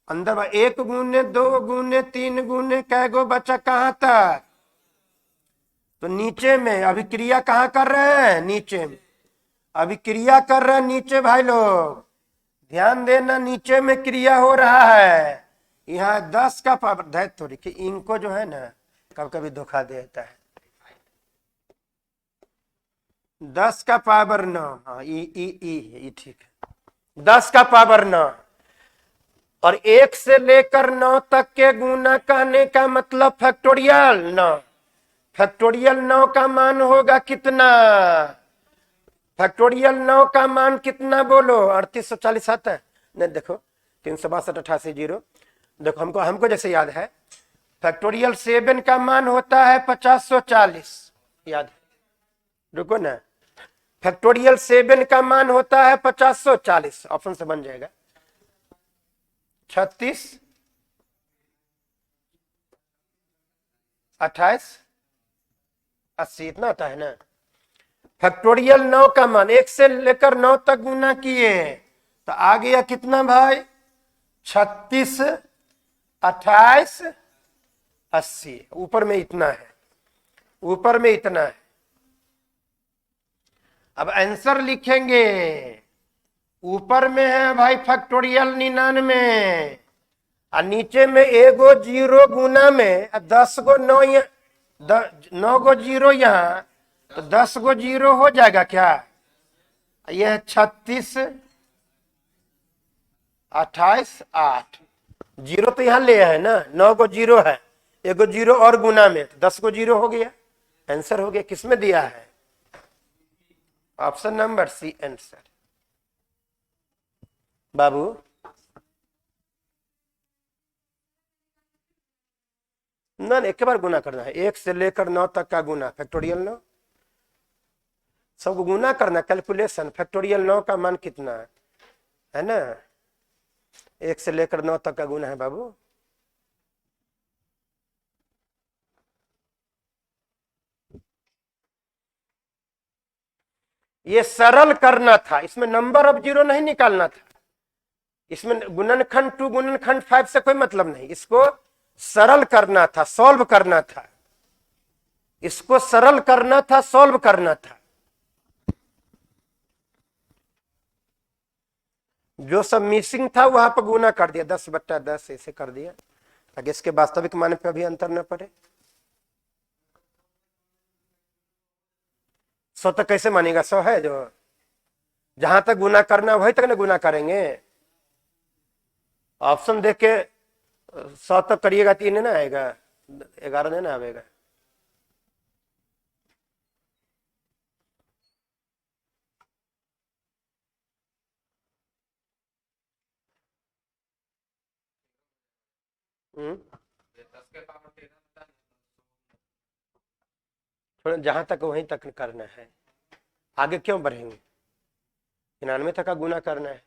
अंदर 1 गुने 2 गुने 3 गुने कै गो बचा कहां तक? तो नीचे में अभी क्रिया कहां कर रहे हैं? नीचे में अभी क्रिया कर रहे हैं नीचे भाई लोग, ध्यान देना। नीचे में क्रिया हो रहा है। यहाँ 10 का पावर धैर्य थोड़ी कि इनको जो है ना कभी कभी धोखा देता है। 10 का पावर 9, हाँ ई ठीक है। 10 का पावर 9 और 1 से लेकर 9 तक के गुना कहने का मतलब फैक्टोरियल 9। फैक्टोरियल 9 का मान होगा कितना? फैक्टोरियल 9 का मान कितना बोलो? 3840 आता है नहीं? देखो 362 88 0। देखो हमको जैसे याद है, फैक्टोरियल 7 का मान होता है 5040, याद है? रुको ना, फैक्टोरियल 7 का मान होता है 5040, ऑप्शन से बन जाएगा 36 28 80, इतना आता है ना। फैक्टोरियल 9 का मान 1 से लेकर 9 तक गुना किए तो आ गया कितना भाई? 36 28 80। ऊपर में इतना है, ऊपर में इतना है। अब आंसर लिखेंगे, ऊपर में है भाई फैक्टोरियल 99 और नीचे में 1 गो 0 गुना में 10 गो 9 9 गो 0 यहाँ, तो 10 गो 0 हो जाएगा क्या? यह 36 28 8 0 तो यहाँ ले है ना, 9 गो 0 है, 1 गो 0 और गुना में तो 10 गो 0 हो गया। आंसर हो गया। किसमें दिया है? Option number C answer. बाबू ना एक बार गुना करना है, 1 से लेकर 9 तक का गुना फैक्टोरियल 9, सबको गुना करना, कैलकुलेशन। फैक्टोरियल 9 का मान कितना है ना? 1 से लेकर 9 तक का गुना है बाबू। ये सरल करना था, इसमें नंबर ऑफ 0 नहीं निकालना था। इसमें गुणनखंड 2 गुणनखंड 5 से कोई मतलब नहीं, इसको सरल करना था, सॉल्व करना था। इसको सरल करना था, सॉल्व करना था। जो सब मिसिंग था वहां पर गुना कर दिया, 10/10 ऐसे कर दिया ताकि इसके वास्तविक मान पे अभी अंतर न पड़े। 100 तक कैसे मानेगा? 100 है जो जहां तक गुना करना वही तक ना गुना करेंगे। ऑप्शन देख के 100 तक करिएगा 3 ना आएगा, 11 नहीं ना आएगा। थोड़ा जहां तक वहीं तक करना है, आगे क्यों बढ़ेंगे? 99 तक का गुना करना है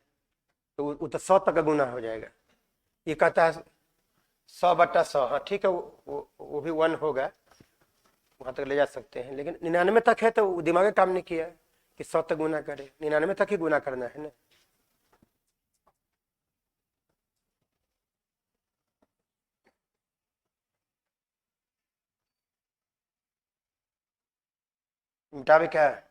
तो वो तो 100 तक का गुना हो जाएगा। ये कहता है 100/100, हाँ ठीक है, वो भी 1 होगा। वहां तक ले जा सकते हैं, लेकिन 99 तक है तो दिमाग काम नहीं किया कि 100 तक गुना करे, 99 तक ही गुना करना है ना। मिटावे क्या है?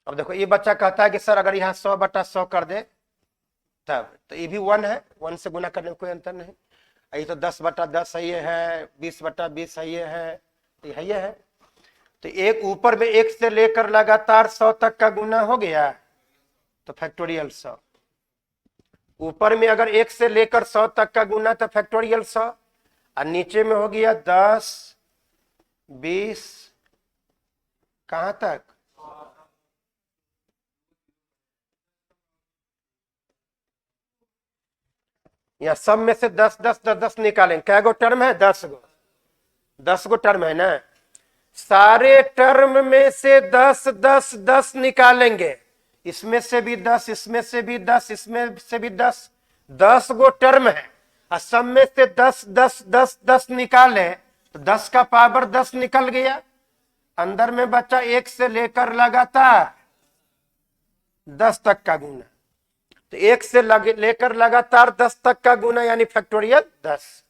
अब देखो ये बच्चा कहता है कि सर अगर यहाँ 100/100 कर दे तब, तो ये भी 1 है, 1 से गुना करने में कोई अंतर नहीं। ये तो 10/10 है, ये है 20/20 है, ये है, तो ये है। तो एक ऊपर में 1 से लेकर लगातार 100 तक का गुना हो गया तो फैक्टोरियल 100। ऊपर में अगर 1 से लेकर 100 तक का गुना तो फैक्टोरियल 100, और नीचे में हो गया 10 20 कहां तक? या सब में से 10 10 10 10 निकालें। क्या गो टर्म है? 10 गो, 10 गो टर्म है ना। सारे टर्म में से 10 10 10 निकालेंगे, इसमें से भी 10, इसमें से भी 10, इसमें से भी 10, 10 गो टर्म है, और सब में से 10 10 10 10 निकाले तो 10 का पावर 10 निकल गया। अंदर में बच्चा 1 से लेकर लगातार 10 तक का गुना, तो 1 से लेकर लगातार 10 तक का गुना यानी फैक्टोरियल 10।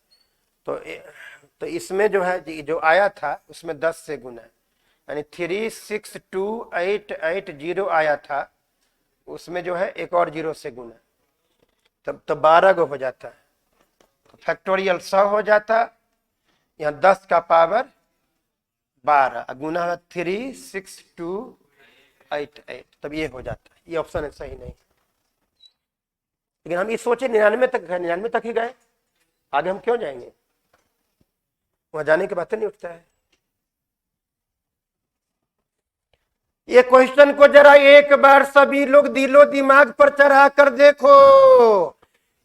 तो इसमें जो है जो आया था उसमें 10 से गुना, यानी 3628880 आया था, उसमें जो है एक और 0 से गुना, तब तो 12 गो हो जाता है, तो फैक्टोरियल 100 हो जाता। यहाँ 10 का पावर 12 गुना 36288, तब ये हो जाता है। ये ऑप्शन है सही नहीं, लेकिन हम ये सोचे 99 तक है, 99 तक ही गए, आगे हम क्यों जाएंगे? वहां जाने के बात नहीं उठता है। ये क्वेश्चन को जरा एक बार सभी लोग दिलो दिमाग पर चढ़ा कर देखो,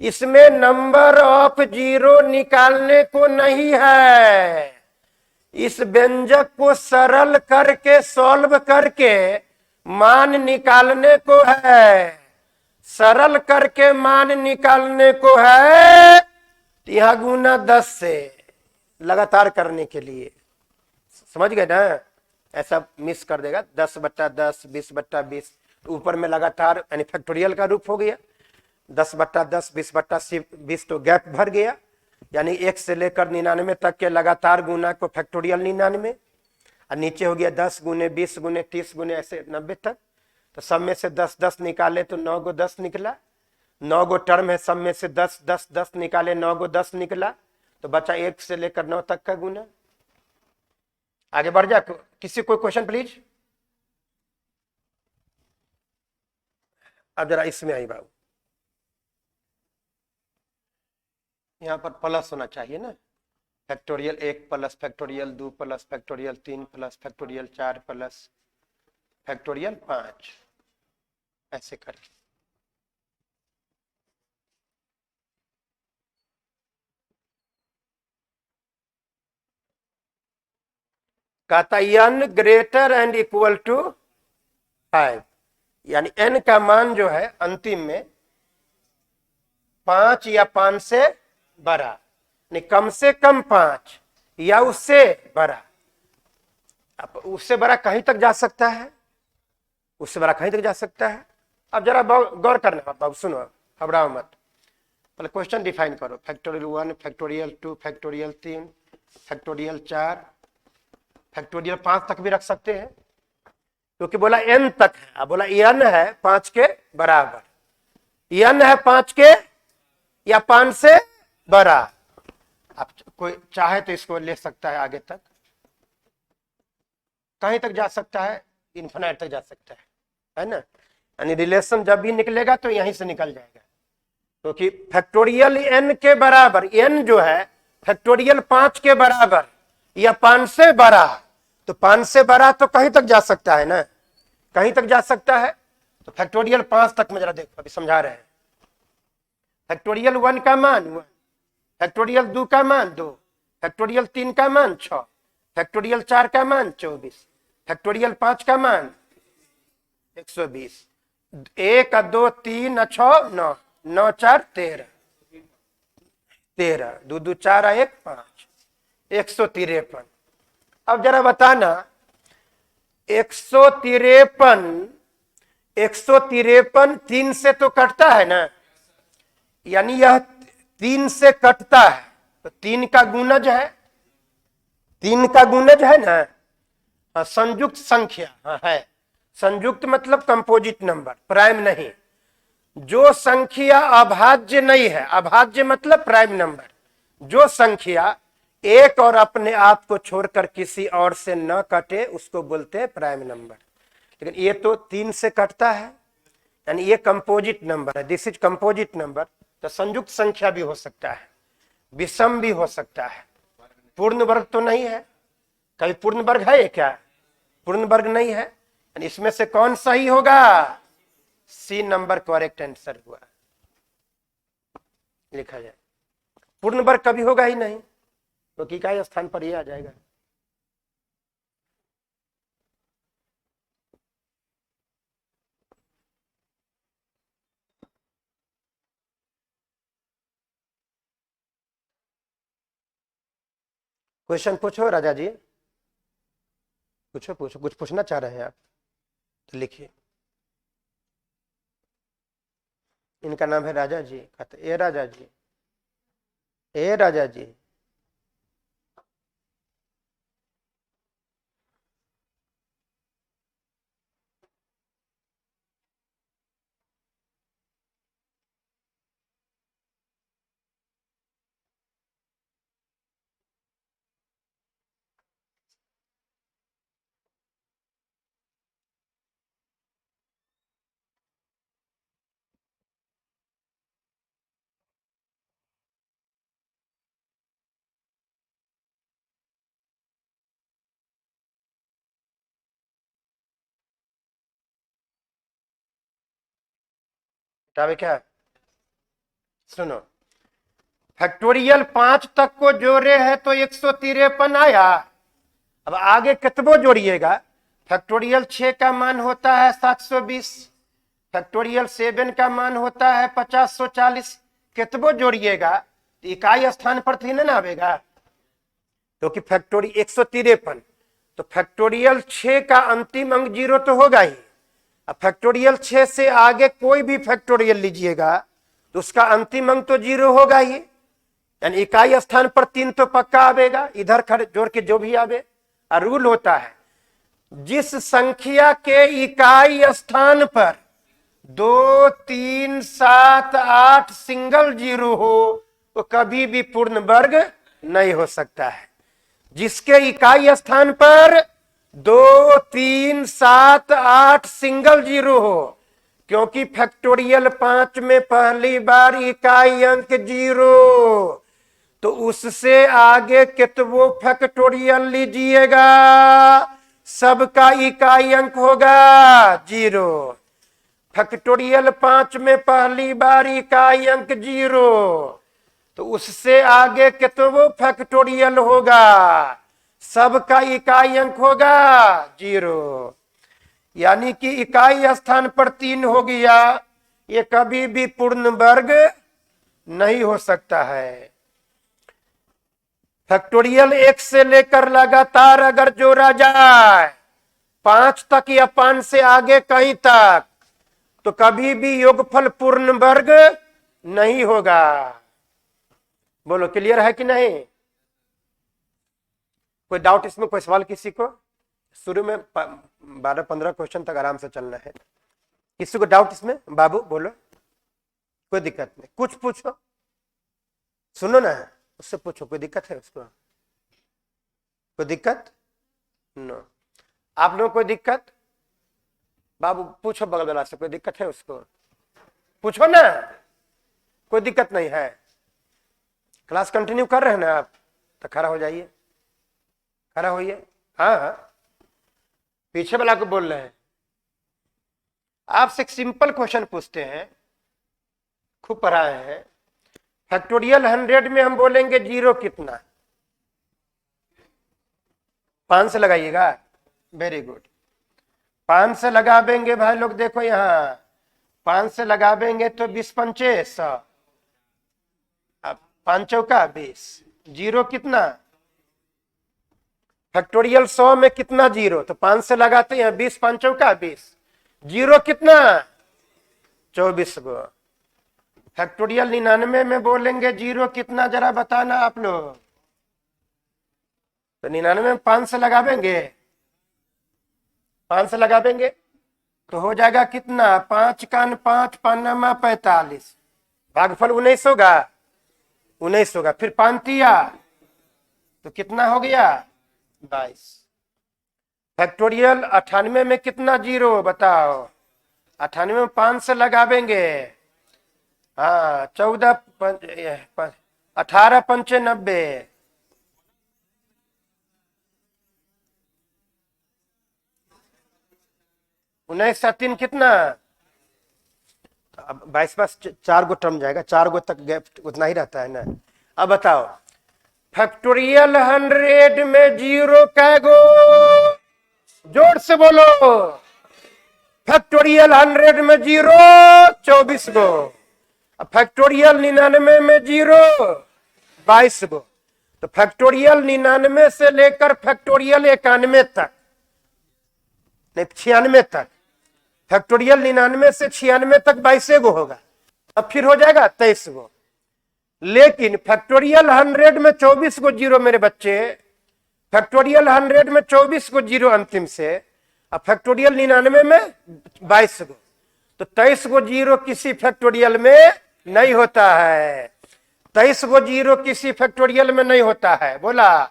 इसमें नंबर ऑफ 0 निकालने को नहीं है, इस व्यंजक को सरल करके सॉल्व करके मान निकालने को है, सरल करके मान निकालने को है। यहां गुना 10 से लगातार करने के लिए, समझ गए ना? ऐसा मिस कर देगा 10/10 20/20, ऊपर में लगातार यानी फैक्टोरियल का रूप हो गया। 10/10 20/20 तो गैप भर गया, यानी 1 से लेकर 99 तक के लगातार गुना को फैक्टोरियल 99, और नीचे हो गया 10 गुने 20 गुने 30 गुने ऐसे 90 तक। तो सब में से 10 10 निकाले तो 9 गो 10 निकला, 9 गो टर्म है, सब में से 10 10 10 निकाले 9 गो 10 निकला, तो बचा 1 से लेकर 9 तक का गुना। आगे बढ़ जा, किसी कोई क्वेश्चन प्लीज? अब जरा इसमें आई बाबू, यहां पर प्लस होना चाहिए ना, factorial 1 plus factorial 2 plus factorial 3 plus factorial 4 plus factorial 5, ऐसे करके। कहता n greater and equal to 5, यानी n का मान जो है अंतिम में 5 या 5 से बड़ा, नहीं कम से कम 5 या उससे बड़ा। अब उससे बड़ा कहीं तक जा सकता है, उससे बड़ा कहीं तक जा सकता है। अब जरा गौर करना बाबू, सुनो, घबराओ मत, पहले क्वेश्चन डिफाइन करो। Factorial 1 factorial 2 factorial 3 factorial 4 factorial 5 तक भी रख सकते हैं, क्योंकि बोला n तक है। अब बोला n है 5 के बराबर, n है 5 के या 5 से बड़ा। अब कोई चाहे तो इसको ले सकता है आगे तक, कहीं तक जा सकता है, इन्फिनाइट तक जा सकता है ना? यानी रिलेशन जब भी निकलेगा तो यहीं से निकल जाएगा, क्योंकि फैक्टोरियल n के बराबर, n जो है फैक्टोरियल 5 के बराबर या 5 से बड़ा, तो 5 से बड़ा तो कहीं तक जा सकता है ना, कहीं तक जा सकता है। तो फैक्टोरियल 5 तक में जरा देखो, अभी समझा रहे हैं। फैक्टोरियल 1 का मान 1, फैक्टोरियल 2 का मान 2, फैक्टोरियल 3 का मान 6, फैक्टोरियल 4 का मान 24, फैक्टोरियल 5 का मान 120, 1 2 3 6 9, 9 4 13, 13 2 2 4 1 5, 153। अब जरा बताना 153, 153 3 से तो कटता है ना, यानी यह 3 से कटता है तो 3 का गुणज है, 3 का गुणज है ना। हाँ, संयुक्त संख्या हाँ है, संयुक्त मतलब कंपोजिट नंबर, प्राइम नहीं। जो संख्या अभाज्य नहीं है, अभाज्य मतलब प्राइम नंबर, जो संख्या एक और अपने आप को छोड़कर किसी और से न कटे उसको बोलते हैं प्राइम नंबर। लेकिन ये तो 3 से कटता है, यानी ये कंपोजिट नंबर है, दिस इज कंपोजिट नंबर। तो संयुक्त संख्या भी हो सकता है, विषम भी हो सकता है, पूर्ण वर्ग तो नहीं है। कभी पूर्ण वर्ग है क्या? पूर्ण वर्ग नहीं है, यानी इसमें से कौन सही होगा? सी नंबर करेक्ट आंसर हुआ, लिखा जाए। पूर्ण वर्ग कभी होगा ही नहीं, तो इकाई स्थान पर ये आ जाएगा। क्वेश्चन पूछो राजा जी, पूछो पूछो, कुछ पूछना चाह रहे हैं आप तो लिखिए। इनका नाम है राजा जी, कहते ए राजा जी, ए राजा जी। क्या? सुनो, फैक्टोरियल 5 तक को जोड़े है तो 153 आया। अब आगे कितबो जोड़िएगा, फैक्टोरियल 6 का मान होता है 720, फैक्टोरियल 7 का मान होता है 5040। कितबो जोड़िएगा तो इकाई स्थान पर थी ना आवेगा, क्योंकि फैक्टोरियल 153, तो फैक्टोरियल 6 का अंतिम अंक 0 तो होगा ही। अब फैक्टोरियल 6 से आगे कोई भी फैक्टोरियल लीजिएगा तो उसका अंतिम अंक तो 0 होगा ही, यानी इकाई स्थान पर 3 तो पक्का आवेगा, इधर खड़े जोड़ के जो भी आवे। और रूल होता है जिस संख्या के इकाई स्थान पर 2, 3, 7, 8 सिंगल जीरो हो वो कभी भी पूर्ण वर्ग नहीं हो सकता है। जिसके इकाई स्थान पर 2, 3, 7, 8 सिंगल जीरो हो, क्योंकि फैक्टोरियल 5 में पहली बार इकाई अंक 0, तो उससे आगे कितवो फैक्टोरियल लीजिएगा सबका इकाई अंक होगा 0। फैक्टोरियल 5 में पहली बार इकाई अंक 0, तो उससे आगे कितवो फैक्टोरियल होगा सबका इकाई अंक होगा 0। यानी कि इकाई स्थान पर 3 हो गया, ये कभी भी पूर्ण वर्ग नहीं हो सकता है। फैक्टोरियल 1 से लेकर लगातार अगर जोड़ा जाए 5 तक या 5 से आगे कहीं तक, तो कभी भी योगफल पूर्ण वर्ग नहीं होगा। बोलो क्लियर है कि नहीं? कोई डाउट इसमें, कोई सवाल किसी को? शुरू में 12-15 क्वेश्चन तक आराम से चलना है। किसी को डाउट इसमें? बाबू बोलो, कोई दिक्कत नहीं, कुछ पूछो, सुनो ना, उससे पूछो, कोई दिक्कत है उसको? कोई दिक्कत? नो। आप लोग कोई दिक्कत? बाबू पूछो बगल वाला से, कोई दिक्कत है उसको? पूछो ना, कोई दिक्कत नहीं है। क्लास कंटिन्यू कर रहे हैं ना आप? तो खड़ा हो जाइए, खड़ा होइए। हाँ हाँ, पीछे वाला को बोल रहे हैं। आपसे एक सिंपल क्वेश्चन पूछते हैं, खूब पढ़ाए हैं। फैक्टोरियल 100 में हम बोलेंगे 0 कितना? 5 से लगाइएगा, वेरी गुड। 5 से लगावेंगे भाई लोग, देखो यहाँ 5 से लगावेंगे तो 20 पंचे 100, अब 5 चौका 20, 0 कितना? फैक्टोरियल 100 में कितना जीरो, तो 5 से लगाते हैं, 20 पांचों का 20, जीरो कितना 24 गो। फैक्टोरियल 99 में बोलेंगे जीरो कितना, जरा बताना आप लोग। तो 99 में 5 से लगावेंगे, 5 से लगावेंगे तो हो जाएगा कितना, 5 कान 5 पानमा 45, भागफल 19 होगा, 19 होगा। फिर 5 तिया तो कितना हो गया 22। फैक्टोरियल 98 में कितना जीरो बताओ, 98 में 5 से लगावेंगे, हाँ 14 18 पंचे 90, 19 से 3 कितना, अब 22 पास 4 गो टर्म जाएगा, 4 गो तक गैप उतना ही रहता है ना। अब बताओ फैक्टोरियल 100 में जीरो कै गो, जोर से बोलो। फैक्टोरियल 100 में जीरो 24 गो, अब फैक्टोरियल 99 में जीरो 22 गो। तो फैक्टोरियल 99 से लेकर फैक्टोरियल 91 तक, नहीं 96 तक, फैक्टोरियल 99 से 96 तक 22 गो होगा, अब फिर हो जाएगा 23 गो। लेकिन फैक्टोरियल 100 में 24 गो जीरो मेरे बच्चे, फैक्टोरियल 100 में 24 गो जीरो अंतिम से, अब फैक्टोरियल 99 में 22 गो, तो 23 गो जीरो किसी फैक्टोरियल में नहीं होता है, 23 गो जीरो किसी फैक्टोरियल में नहीं होता है। बोला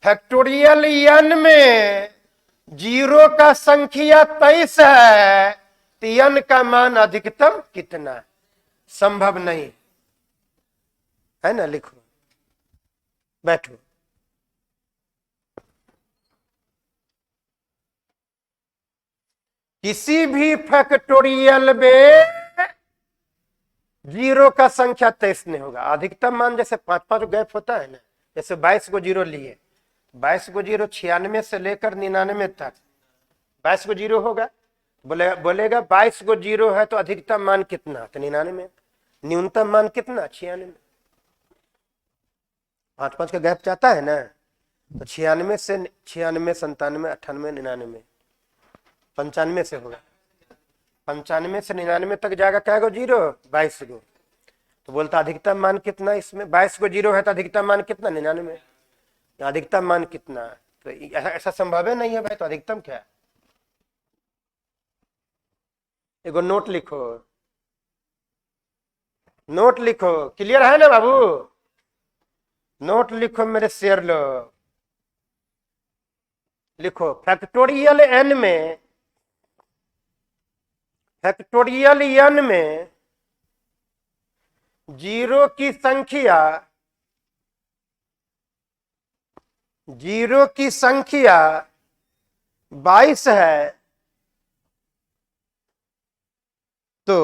फैक्टोरियल n में जीरो का संख्या 23 है, तो n का मान अधिकतम कितना है, संभव नहीं है ना। लिखो, बैठो। किसी भी फैक्टोरियल में जीरो का संख्या 23 नहीं होगा, अधिकतम मान जैसे 5-5 गैप होता है ना, जैसे 22 को जीरो लिए, 22 को जीरो 96 से लेकर 99 तक 22 को जीरो होगा, बोलेगा 22 को जीरो है तो अधिकतम मान कितना, तो 99, न्यूनतम मान कितना 96, 5-5 का गैप जाता है ना, तो 96 से 96 97 98 99 95 से होगा, 95 से 99 तक जाएगा क्या गो जीरो 22 गो। तो बोलता अधिकतम मान कितना, इसमें 22 गो जीरो है तो अधिकतम मान कितना 99, अधिकतम मान कितना, तो ऐसा संभव है नहीं है भाई, तो अधिकतम क्या है। एगो नोट लिखो, नोट लिखो, क्लियर है ना बाबू, नोट लिखो मेरे शेर लो। लिखो फैक्टोरियल n में, फैक्टोरियल n में जीरो की संख्या, जीरो की संख्या 22 है, तो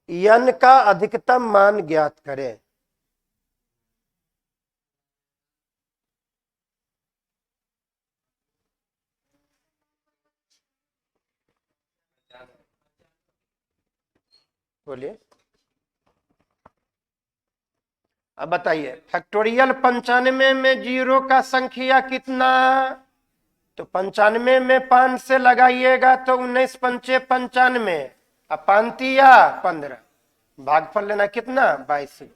n का अधिकतम मान ज्ञात करें। बोलिए, अब बताइए फैक्टोरियल 95 में जीरो का संख्या कितना, तो 95 में 5 से लगाइएगा तो 19 पंचे 95, अब 5 या 15, भागफल लेना कितना 22,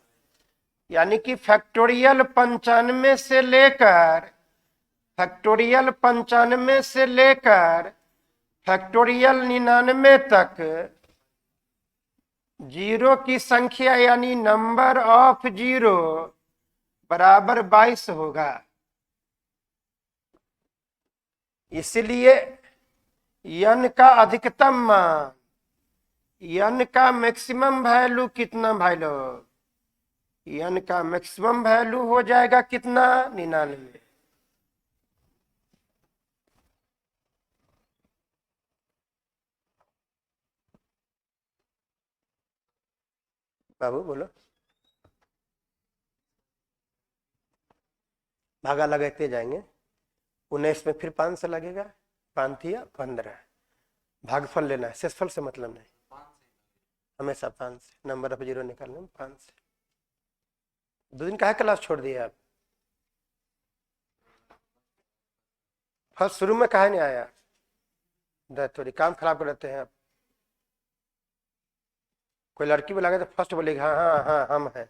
यानी कि फैक्टोरियल 95 से लेकर, फैक्टोरियल 95 से लेकर फैक्टोरियल 99 तक जीरो की संख्या यानी नंबर ऑफ जीरो बराबर 22 होगा। इसलिए n का अधिकतम मान, n का मैक्सिमम वैल्यू कितना भाई लोग, n का मैक्सिमम वैल्यू हो जाएगा कितना 99। बाबू बोलो, भागा लगाते जाएंगे, 19 में फिर 5 से लगेगा, 5 या 15, भागफल लेना है, शेषफल से मतलब नहीं, हमेशा 5 से, नंबर ऑफ जीरो निकालने में 5 से। 2 दिन का क्लास छोड़ दिया आप, फर्स्ट शुरू में कहा नहीं आया? थोड़ी काम खराब कर देते हैं आप। कोई लड़की बुलाएगा तो फर्स्ट बोलेगी हाँ हाँ हाँ हम हैं।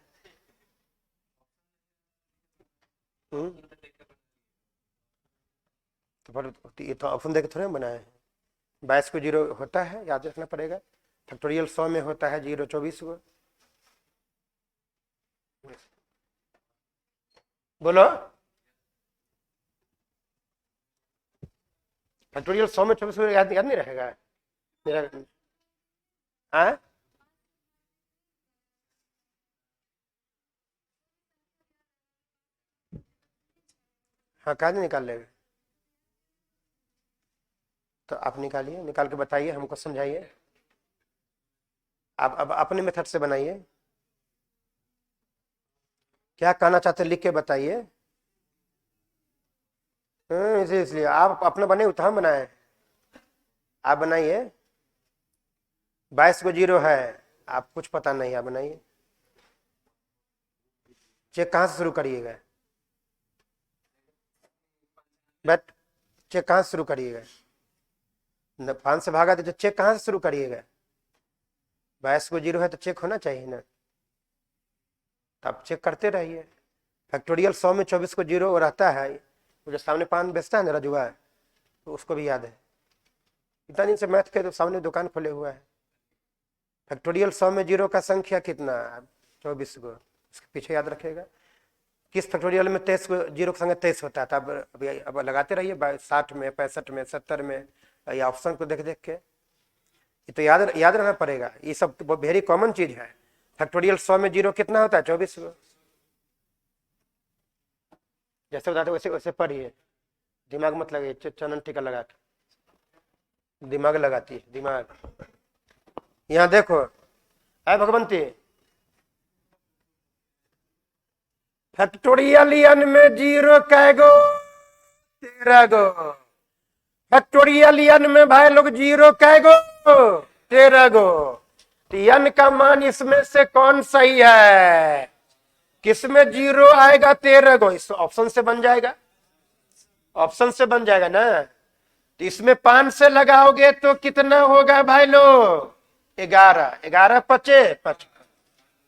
तो पर ये तो ऑप्शन देके थोड़े हम बनाए हैं। 22 को 0 होता है, याद रखना पड़ेगा। फैक्टोरियल 100 में होता है 0 24 को। बोलो, फैक्टोरियल 100 में 24 को याद नहीं रहेगा मेरा? हाँ हाँ, कहा नहीं निकाल लेगा? तो आप निकालिए, निकाल के बताइए, हमको समझाइए। आप अब अपने मेथड से बनाइए। क्या कहना चाहते लिख के बताइए। इसलिए आप अपना बने उतना बनाए, आप बनाइए। 22 को 0 है, आप कुछ पता नहीं, आप बनाइए। चेक कहाँ से शुरू करिएगा? बट चेक कहाँ से शुरू करिएगा? 5 से भागा तो चेक कहाँ से शुरू करिएगा? 22 को 0 है तो चेक होना चाहिए ना, तो आप चेक करते रहिए। फैक्टोरियल 100 में 24 को 0 रहता है। वो जो सामने पान बेचता है ना रजुआ, तो उसको भी याद है। इतना दिन से मैथ के तो सामने दुकान खोले हुआ है। फैक्टोरियल 100 में 0 का संख्या कितना? 24 को, उसके पीछे याद रखेगा। किस फैक्टोरियल में 23 को 0 का संख्या 23 होता है? तब अब लगाते रहिए 60 में, 65 में, 70 में, या ऑप्शन को देख देख के। ये तो याद याद रहना पड़ेगा। ये सब तो वेरी कॉमन चीज है। फैक्टोरियल 100 में 0 कितना होता है? 24 को। जैसे बताते वैसे वैसे पढ़िए, दिमाग मत लगाइए। चनन टीका लगा के दिमाग लगाती है, दिमाग। यहाँ देखो, है भगवंती, फैक्टोरियल में 0 कैगो? 13 गो। फैक्टोरियल में भाई लोग 0 कैगो? 13 गो। तो n का मान इसमें से कौन सही है? किसमें 0 आएगा? 13 गो। इस ऑप्शन से बन जाएगा, ऑप्शन से बन जाएगा ना। तो इसमें 5 से लगाओगे तो कितना होगा भाई लोग? 11। 11 पचे 55।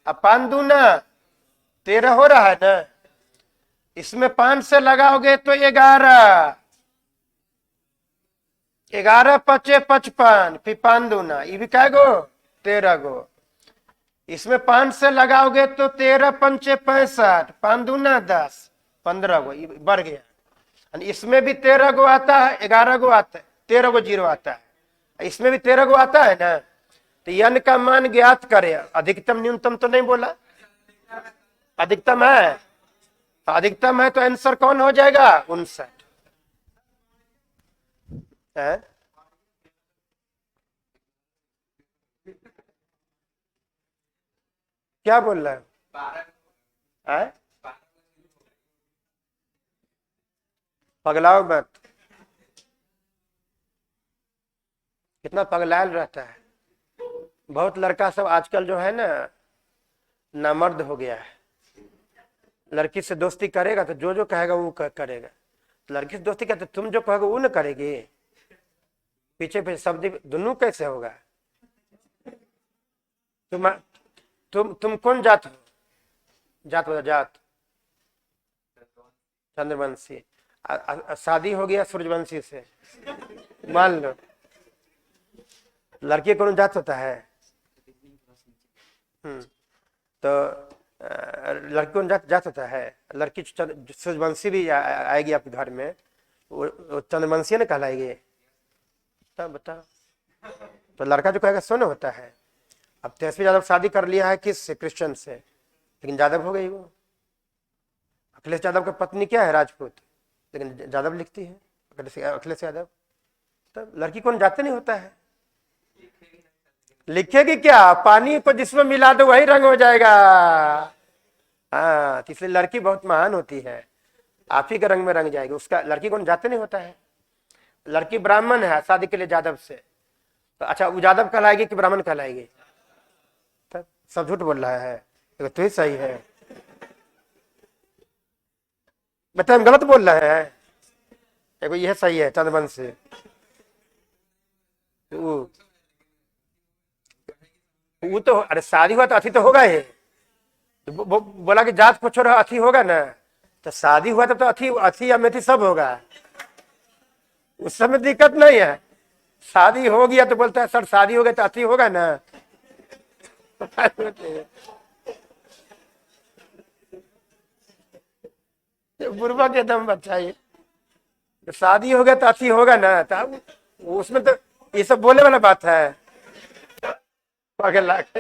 अब 5 दूना 13 हो रहा है ना। इसमें 5 से लगाओगे तो 11। 11 पचे 55, फिर 5 दूना, ये भी क्या गो? 13 गो। इसमें 5 से लगाओगे तो 13 पंचे 65, 5 दूना 10, 15 गो, ये बढ़ गया। इसमें भी 13 गो आता है, 11 गो आता है, 13 गो 0 आता है। इसमें भी 13 गो आता है ना। तो n का मान ज्ञात करे। अधिकतम न्यूनतम तो नहीं बोला, अधिकतम है। अधिकतम है तो आंसर कौन हो जाएगा? 59 है। क्या बोल रहा है? पगलाओ मत। कितना पगलायल रहता है। बहुत लड़का सब आजकल जो है ना, नामर्द हो गया है। लड़की से दोस्ती करेगा तो जो जो कहेगा वो करेगा। लड़की से दोस्ती करते तुम जो कहोगे वो न करेगी। पीछे पीछे शब्द दोनों कैसे होगा? तुम कौन जात हो? जात बता, जात। चंद्रवंशी। शादी हो गया सूर्यवंशी से, मान लो। लड़की कौन जात होता है? तो लड़की कौन जात जात होता है? लड़की सूर्यवंशी भी आएगी आपके घर में, वो चंद्रवंशी ने कहलाएगी। तब बताओ। तो लड़का जो कहेगा सोना होता है। अब तेजस्वी यादव शादी कर लिया है किस से? क्रिश्चियन से, लेकिन यादव हो गई वो। अखिलेश यादव की पत्नी क्या है? राजपूत, लेकिन यादव लिखती है अखिलेश यादव। तब लड़की कौन जाते नहीं होता है। लिखेगी क्या? पानी को जिसमें मिला दो वही रंग हो जाएगा। हाँ, इसलिए लड़की बहुत महान होती है, आप ही के रंग में रंग जाएगी। उसका लड़की कौन जाते नहीं होता है। लड़की ब्राह्मण है, शादी के लिए यादव से, तो अच्छा वो यादव कहलाएगी कि ब्राह्मण कहलाएगी? तब सब झूठ बोल रहा है, तो ही सही है। बता, हम गलत बोल रहे हैं? देखो यह सही है चंद्रवंशी। वो तो अरे शादी हुआ तो अथी तो होगा ही। तो बोला कि जात पूछो रहा अथी होगा ना, तो शादी हुआ तो अथी अथी अमेथी सब होगा, उस समय दिक्कत नहीं है। शादी हो गया तो बोलता है सर शादी हो गया तो अथी होगा ना। बुरबा के दम बच्चा ये, तो शादी हो गया तो अथी होगा ना, तो उसमें तो ये सब बोले वाला बात है। पागल के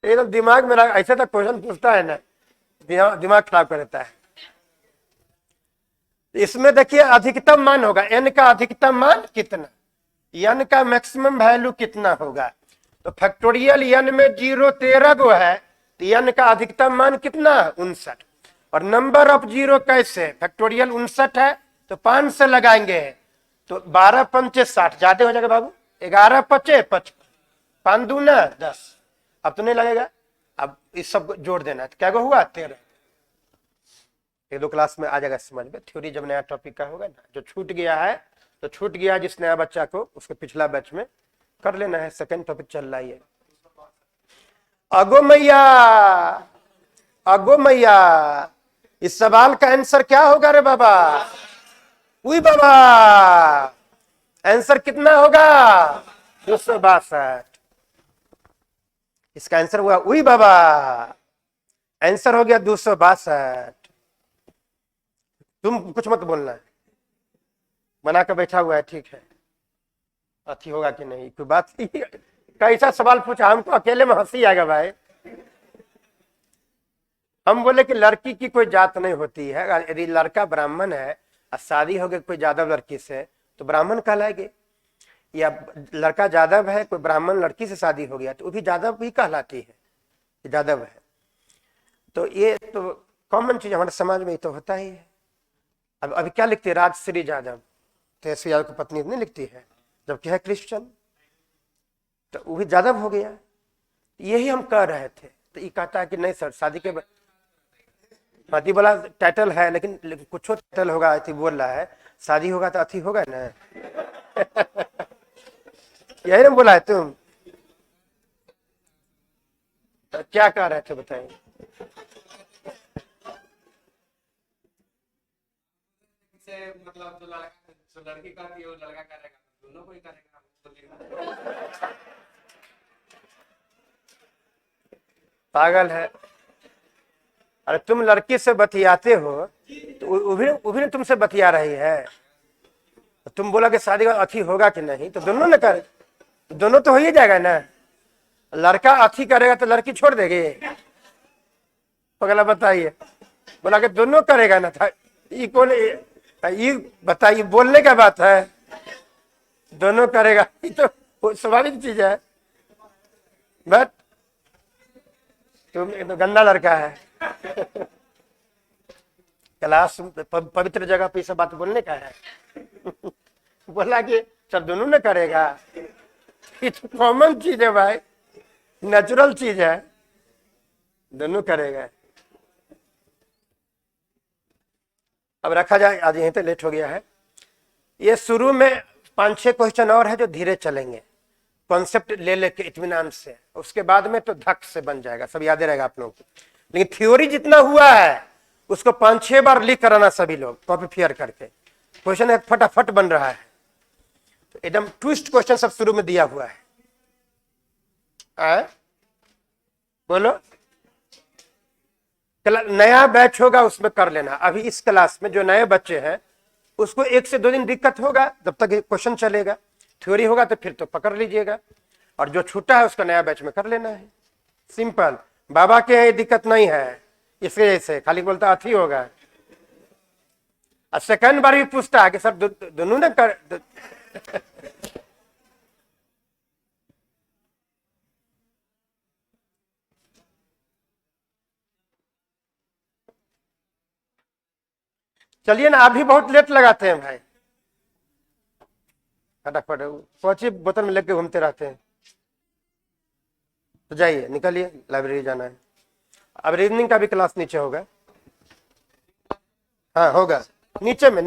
एकदम दिमाग मेरा ऐसे तक क्वेश्चन पूछता है ना, दिमाग खराब कर देता है। इसमें देखिए अधिकतम मान होगा, n का अधिकतम मान कितना, n का मैक्सिमम वैल्यू कितना होगा। तो फैक्टोरियल n में 0 13 गो है, तो n का अधिकतम मान कितना 59। और नंबर ऑफ जीरो कैसे, फैक्टोरियल 59 है तो 5 से लगाएंगे तो 12 पंचे 60, ज्यादा हो जाएगा बाबू, 11 पचे 55, 5 दूना 10। अब तो नहीं लगेगा, अब इस सब जोड़ देना है, तो क्या हुआ 13। एक दो क्लास में आ जाएगा समझ में, थ्योरी जब नया टॉपिक का होगा ना, जो छूट गया है तो छूट गया, जिस नया बच्चा को उसके पिछला बैच में कर लेना है, सेकंड टॉपिक चल रहा है। अगो मैया, अगो मैया, इस सवाल का आंसर क्या होगा रे बाबा, उई बाबा, आंसर कितना होगा 262। इसका आंसर हुआ उई बाबा, आंसर हो गया 262। तुम कुछ मत बोलना है, बना कर बैठा हुआ है, ठीक है, अथी होगा कि नहीं कोई बात नहीं। कैसा सवाल पूछा, हमको अकेले में हंसी आएगा भाई। हम बोले कि लड़की की कोई जात नहीं होती है, यदि लड़का ब्राह्मण है और शादी हो गई कोई जादव लड़की से तो ब्राह्मण कहलाएंगे, या लड़का जादव है कोई ब्राह्मण लड़की से शादी हो गया तो वो भी जादव ही कहलाती है, जादव है। तो ये तो कॉमन चीज हमारे समाज में तो होता ही है। अब अभी क्या लिखती है राजश्री यादव, तेजस्वी यादव की पत्नी नहीं लिखती है, जबकि है क्रिश्चियन, तो वो भी जादव हो गया। यही हम कह रहे थे, तो ये कहता है कि नहीं सर शादी के अति बोला टाइटल है, लेकिन कुछ टाइटल होगा, अति बोल रहा है शादी होगा तो अति होगा ना। यही ना बोला है तुम, तो क्या कह रहे थे बताइए। मतलब जो लड़की का वो लड़का करेगा, दोनों को ही करेगा। पागल है, अरे तुम लड़की से बतियाते हो तो वो भी तुमसे बतिया रही है, तुम बोला कि शादी का अथी होगा कि नहीं, तो दोनों ने कर, दोनों तो हो ही जाएगा ना। लड़का अथी करेगा तो लड़की छोड़ देगी, पगला बताइए, बोला कि दोनों करेगा ना, था ये कौन, ये बताइए बोलने का बात है, दोनों करेगा, ये तो स्वाभाविक चीज है। बट तुम तो गंदा लड़का है। क्लास पवित्र जगह पे सब बात बोलने का है। बोला कि सब दोनों ने करेगा, ये तो कॉमन चीज है भाई, नेचुरल चीज है, दोनों करेगा। अब रखा जाए, आज यहीं पे लेट हो गया है। ये शुरू में 5-6 क्वेश्चन और है जो धीरे चलेंगे, कॉन्सेप्ट ले लेके इत्मीनान से, उसके बाद में तो धक से बन जाएगा, सब याद रहेगा आप लोगों को। लेकिन थ्योरी जितना हुआ है उसको 5-6 बार लिख कराना सभी लोग, कॉपी फेयर करके, क्वेश्चन एक फटाफट बन रहा है। तो एकदम ट्विस्ट क्वेश्चन सब शुरू में दिया हुआ है। बोलो, नया बैच होगा उसमें कर लेना। अभी इस क्लास में जो नए बच्चे हैं उसको 1 से 2 दिन दिक्कत होगा, जब तक क्वेश्चन चलेगा। थ्योरी होगा तो फिर तो पकड़ लीजिएगा, और जो छूटा है उसका नया बैच में कर लेना है, सिंपल। बाबा के यहाँ दिक्कत नहीं है, इस वजह से खाली बोलता अथी होगा। और सेकंड बार भी पूछता है कि सर दोनों ने कर चलिए ना, आप भी बहुत लेट लगाते हैं भाई, फटाफट पहुंची बोतल में लेके घूमते रहते हैं। तो जाइए, निकलिए, लाइब्रेरी जाना है। अब रीजनिंग का भी क्लास नीचे होगा, हाँ होगा। नीचे में